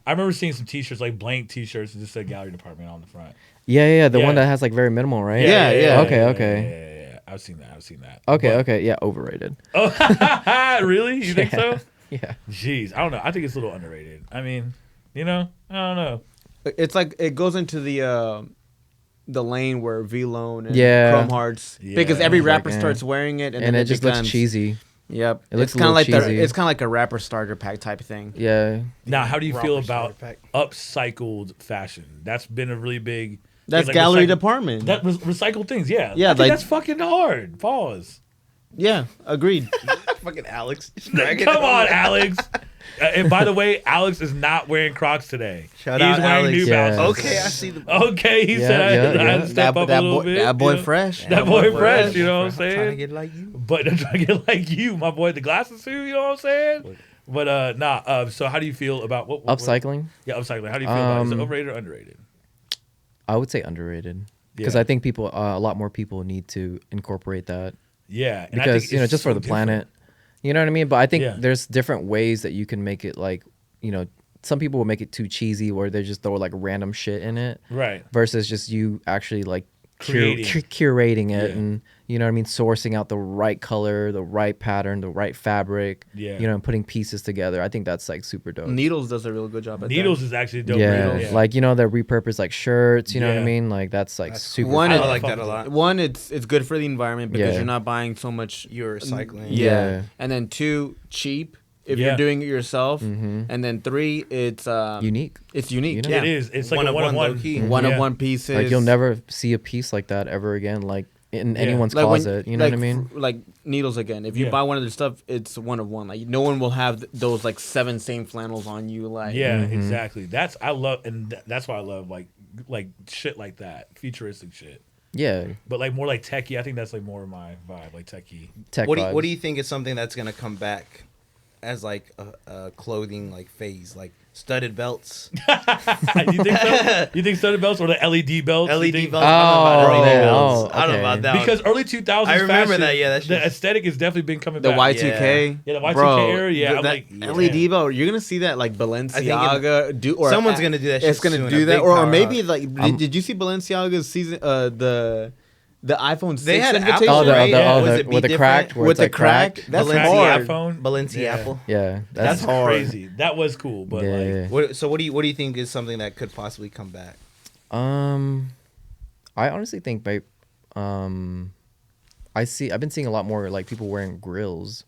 I remember seeing some T-shirts, like blank T-shirts, that just said gallery department on the front. Yeah, the one that has like very minimal, right? Yeah. Okay. Yeah. I've seen that. Okay. Yeah, overrated. Oh, really? You think so? Yeah. Jeez, I don't know. I think it's a little underrated. I mean, I don't know. It's like it goes into the lane where V-Loan and Chrome Hearts, because every rapper starts wearing it, and then it just looks cheesy. Yep, it looks kind of like cheesy. It's kind of like a rapper starter pack type thing. Yeah. Now, how do you feel about upcycled fashion? That's been a really big. That's like gallery department. That recycled things, yeah. Yeah, that's fucking hard. Pause. Yeah, agreed. Fucking Alex. Come on, Alex. And by the way, Alex is not wearing Crocs today. He's wearing Alex. New Balance. Okay, I see the. Okay, he said I had to step up a little bit. That boy fresh. That boy fresh. You know what I'm saying? Trying to get like you. But I'm trying to get like you, my boy. The glasses too. You know what I'm saying? But so how do you feel about what upcycling? Yeah, upcycling. How do you feel about it? Is it overrated or underrated? I would say underrated because I think people, a lot more people need to incorporate that. Yeah, because just for the planet. You know what I mean? But I think there's different ways that you can make it like, some people will make it too cheesy where they just throw like random shit in it. Right. Versus just you actually like curating it and, you know what I mean, sourcing out the right color, the right pattern, the right fabric, and putting pieces together. I think that's like super dope. Needles does a real good job at that. Needles is actually dope. Yeah. Like, they repurpose like shirts, you know what I mean? Like that's super I like that a lot. One, it's good for the environment because you're not buying so much. You're recycling. Yeah. And then 2, cheap. If you're doing it yourself, and then 3, it's unique. It's unique. It is. It's like a one-of-one key. One-of-one pieces. Like you'll never see a piece like that ever again. Like in anyone's closet. You know what I mean? Like needles again. If you buy one of their stuff, it's one-of-one. Like no one will have those like 7 same flannels on you. Like exactly. That's why I love like shit like that, futuristic shit. Yeah, but like more like techie. I think that's like more of my vibe, like techie. What do you think is something that's gonna come back as like a clothing like phase, like studded belts? You think so? You think studded belts or the LED belts? LED belts. I don't know about that. Because early 2000s I remember fashion, that. Yeah, that's the aesthetic has definitely been coming the back. Y2K. Yeah, the Y2K era. Yeah, I'm like LED belt. You're gonna see that like Balenciaga do, or someone's gonna do that. It's gonna do that, or maybe like did you see Balenciaga's season? The iPhone 6 they had invitation. With the crack. With the crack. That's hard. Balenciaga. Yeah, that's crazy. That was cool, but so what do you think is something that could possibly come back? I honestly think I've been seeing a lot more like people wearing grills.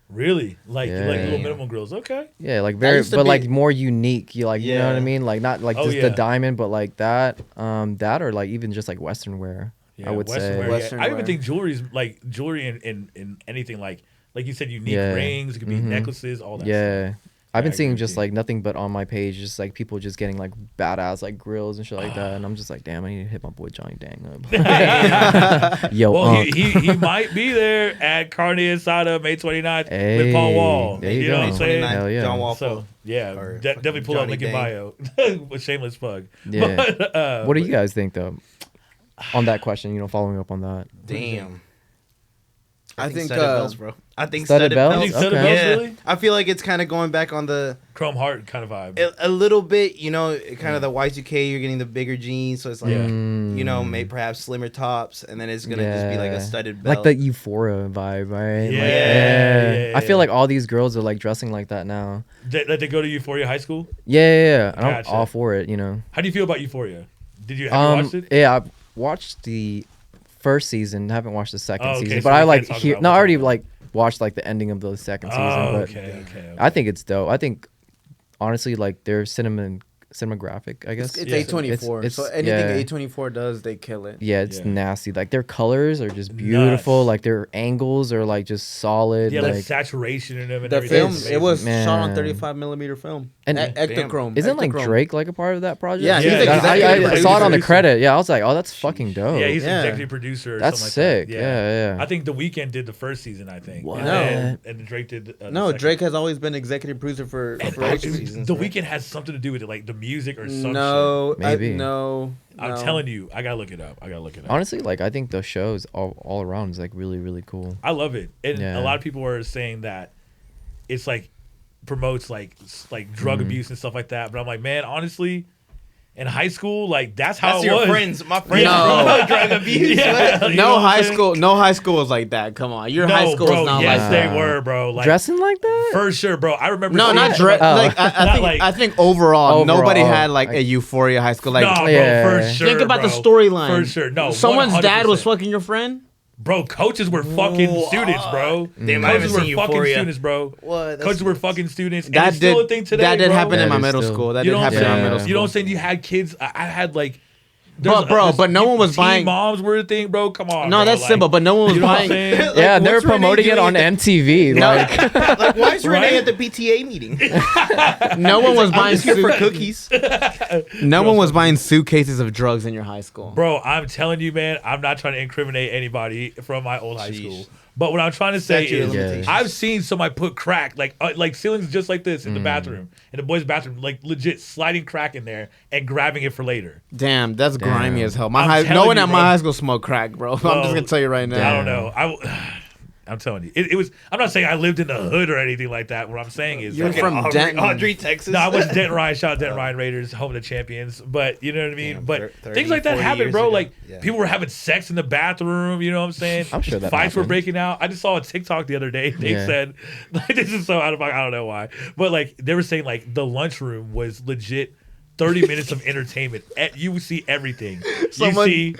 Really? Like little minimum grills. Okay. Yeah, like like more unique. You like, you know what I mean? Like not like just the diamond, but like that or like even just like Western wear. Yeah, I would say. Western wear. I even think jewelry in anything like you said, unique rings. It could be necklaces, all that. Yeah. Stuff. I've been seeing just like nothing but on my page, just like people just getting like badass like grills and shit like that, and I'm just like, damn, I need to hit my boy Johnny Dang up. Yo, well, he might be there at Carne Asada May 29th with Paul Wall. There you go. Know what I'm saying? Hell yeah. John Wall. So definitely pull up link in bio with shameless plug. Yeah. But, what do you guys think though on that question? You know, following up on that. Damn. I think studded belts, bro. I think studded belts. You think studded belts, really? I feel like it's kind of going back on the Chrome Heart kind of vibe. A little bit, you know, kind of the Y2K. You're getting the bigger jeans, so it's like, you know, maybe perhaps slimmer tops, and then it's gonna just be like a studded belt, like the Euphoria vibe, right? Yeah. I feel like all these girls are like dressing like that now. They go to Euphoria High School. Yeah. I'm all for it. You know. How do you feel about Euphoria? Have you watched it? Yeah, I watched the first season. Haven't watched the second season, but I like I already like watched like the ending of the second season. But okay. I think it's dope. I think honestly, like their cinematographic, I guess it's A24. So anything A24 does, they kill it. Yeah, it's nasty. Like their colors are just beautiful. Nuts. Like their angles are like just solid. Yeah, like saturation in them. And the film, it was shot on 35mm film. And Ektachrome. Isn't like Drake like a part of that project? Yeah, I saw it on the credit. Yeah, I was like, oh, that's fucking dope. Yeah, he's executive producer. Or that's something sick. Like that. Yeah. I think The Weeknd did the first season. I think. What? And Drake did. No, Drake has always been executive producer for seasons. The Weeknd has something to do with it, like the music or something. No, maybe. No. I'm telling you, I gotta look it up. Honestly, like I think the shows all around is like really, really cool. I love it, and a lot of people are saying that it's like promotes like drug abuse and stuff like that. But I'm like, man, honestly, in high school, like that's how it your was. friends. My friends were drug abuse. No high school was like that. Come on, your high school is not like that. Yes, they were, bro. Like, dressing like that for sure, bro. I remember. No, not dress. Like I think overall, nobody had like a Euphoria high school. Like, no, bro, for sure. Think about the storyline. For sure, no. Someone's 100%. dad was fucking your friend. Bro, coaches were fucking students, bro. Damn, coaches were Euphoria. fucking students, bro. What? Coaches were fucking students. And that it's still a thing today. That did bro. happen in my middle school. That did happen in my middle school. You know what I'm saying? You had kids. I had like. But no one was buying. Moms were a thing, bro. Come on. No, bro. that's simple. But no one was buying. Like, yeah, they were promoting it on MTV. Like, why is Renee at the PTA meeting? No one was buying for cookies. No one was buying suitcases of drugs in your high school. Bro, I'm telling you, man. I'm not trying to incriminate anybody from my old high school. But what I'm trying to say is, I've seen somebody put crack, like ceilings just like this in the bathroom, in the boys' bathroom, like legit sliding crack in there and grabbing it for later. Damn, that's grimy as hell. No one at my high school smoked crack, bro. Well, I'm just gonna tell you right now. I don't know. I'm telling you, it was. I'm not saying I lived in the hood or anything like that. What I'm saying is, you're from Denton, Audrey, Texas. No, I was Denton Ryan. Shout out Denton Ryan Raiders, home of the champions. But you know what I mean. But 30, things like that happen, bro. Like people were having sex in the bathroom. You know what I'm saying? I'm sure that fights were breaking out. I just saw a TikTok the other day. They said, like, this is so out of my. I don't know why, but like they were saying, like the lunchroom was legit. 30 minutes of entertainment. You see everything. You see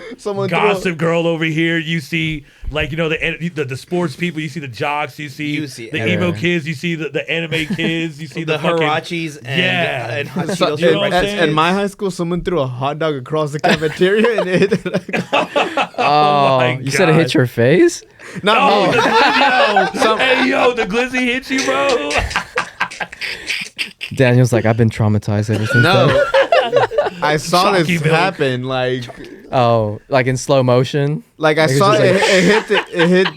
Gossip Girl over here. You see, like, you know, the sports people. You see the jocks. You see the emo kids. You see the anime kids. You see the Hirachis and hot Cheetos. You know what I'm saying? At my high school, someone threw a hot dog across the cafeteria and it hit. You said it hit your face? No. Hey, yo, the glizzy hit you, bro. Daniel's like, I've been traumatized ever since. No, I saw this happen. Like, like in slow motion. Like I saw it hit. It hit.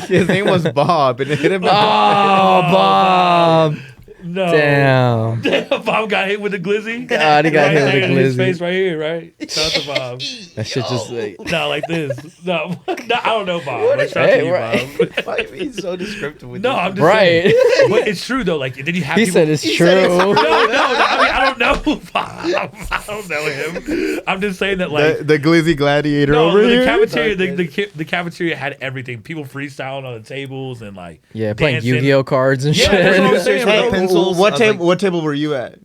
His name was Bob, and it hit him. Oh, Bob. No. Damn. Bob got hit with the glizzy. God, he got hit with the glizzy. His face right here, right? Shout out to Bob. That shit just like... No, like this. No, I don't know, Bob. Shout out to you, Bob. Why are you being so descriptive with No, I'm just saying. But it's true, though. Like, then you have He said it's true. No, I don't know Bob. I don't know him. I'm just saying that, like... The glizzy gladiator over here? The cafeteria had everything. People freestyling on the tables and, like... Yeah, playing Yu-Gi-Oh cards and shit. That's what I'm saying, bro. What table were you at?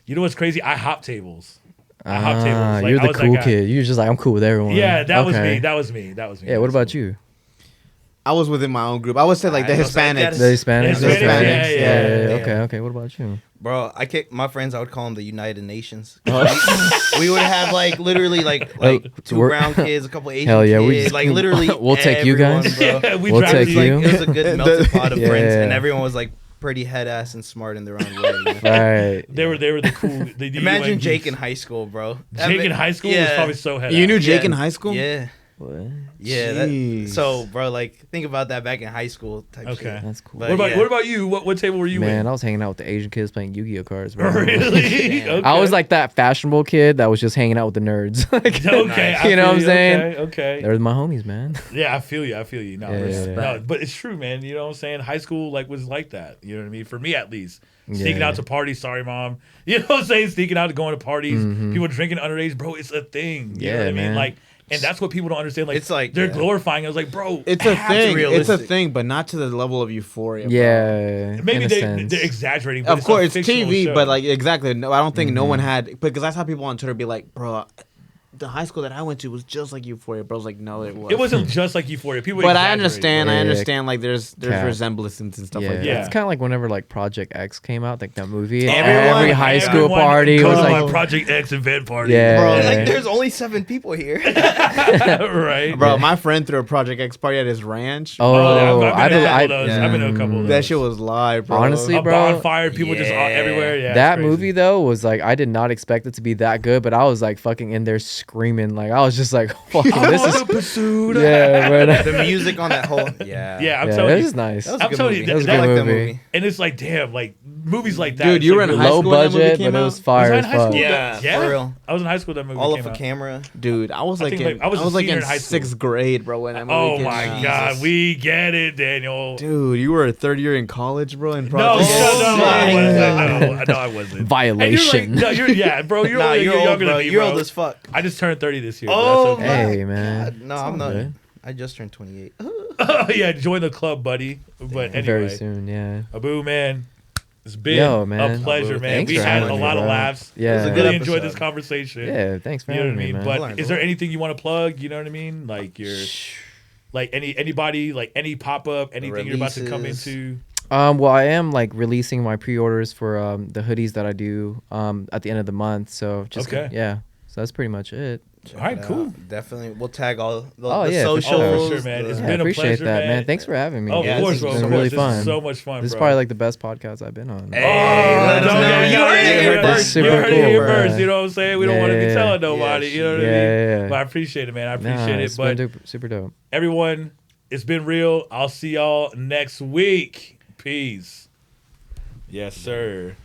You know what's crazy? I hop tables. Like, you're the cool kid. You're just like, I'm cool with everyone. Yeah, that was me. Yeah, what about you? I was within my own group. I would say like the Hispanics. The Hispanics. Yeah. Okay. What about you? Bro, my friends, I would call them the United Nations. We would have like literally like two brown kids, a couple Asian kids, like literally. We'll take you guys. Bro. Yeah, we'll take you. Like, it was a good melting pot of friends, and everyone was like pretty head ass and smart in their own way. You know? Right. They were the cool. Imagine Jake in high school, bro. Jake in high school was probably so head ass. You knew Jake in high school? Yeah. What? Yeah. So, bro, like, think about that back in high school type shit. Okay. That's cool. What about you? What table were you in? Man, I was hanging out with the Asian kids playing Yu-Gi-Oh cards, bro. Really? Okay. I was like that fashionable kid that was just hanging out with the nerds. Okay. You know what I'm saying? Okay. They're my homies, man. Yeah, I feel you. No, Yeah. no, but it's true, man. You know what I'm saying? High school was like that. You know what I mean? For me, at least. Sneaking out to parties. Sorry, mom. You know what I'm saying? Sneaking out to going to parties. People drinking underage, bro. It's a thing. You know what I mean? Like. And that's what people don't understand. Like, it's like they're glorifying. I was like, bro, it's a thing. It's a thing, but not to the level of euphoria. Yeah, maybe they're exaggerating. But of course, it's TV, show. but like exactly. No, I don't think no one had because I saw people on Twitter be like, bro. The high school that I went to was just like Euphoria, bro. I was like, no, it wasn't. It wasn't just like Euphoria. People, but I understand. I understand. Like, there's resemblances and stuff like that. It's kind of like whenever like Project X came out, like that movie. Every high school party was like my Project X event party. Yeah, bro. Like, there's only 7 people here. Right, bro. My friend threw a Project X party at his ranch. Oh, I've been to a couple of those. That shit was live, bro. Honestly, bro, a bonfire, people just all everywhere. Yeah, that movie though was like I did not expect it to be that good, but I was like fucking in there screaming like I was just like, fucking, this is pursuit. Yeah, but the music on that whole, I'm telling you, this is nice. I'm telling you, that was a good movie. And it's like, damn, like movies like that. Dude, you were in high low school budget, but it was fire as fuck. Yeah, for real. I was in high school that movie. All of a camera, dude. I was like in 6th grade, bro. When that movie oh came my out. god, we get it, Daniel. Dude, you were a 3rd year in college, bro. In no, I wasn't. Violation. No, yeah, bro. You're younger than me, bro. You're old as fuck. I just turned 30 this year. Oh, hey, man. God. No, I'm not. I just turned 28. Oh, yeah, join the club, buddy. But anyway. Very soon, yeah. Aboo, man. It's been a pleasure, man. We had a lot of laughs. Yeah. I really enjoyed this conversation. Yeah, thanks for having me, man. But is there anything you want to plug? You know what I mean? Like anybody, like any pop-up, anything you're about to come into? Well, I am like releasing my pre-orders for the hoodies that I do at the end of the month. So just yeah. So that's pretty much it. All right, cool. Definitely, we'll tag all the For socials. sure, man. It's been I appreciate a pleasure, that, man. Thanks for having me. Oh, of course, bro. It's been really fun. This is so much fun. This is probably like the best podcast I've been on. Hey, you heard it here first. You heard it here first. You know what I'm saying? We don't want to be telling nobody. You know what I mean? Yeah. But I appreciate it, man. I appreciate it. But super dope. Everyone, it's been real. I'll see y'all next week. Peace. Yes, sir.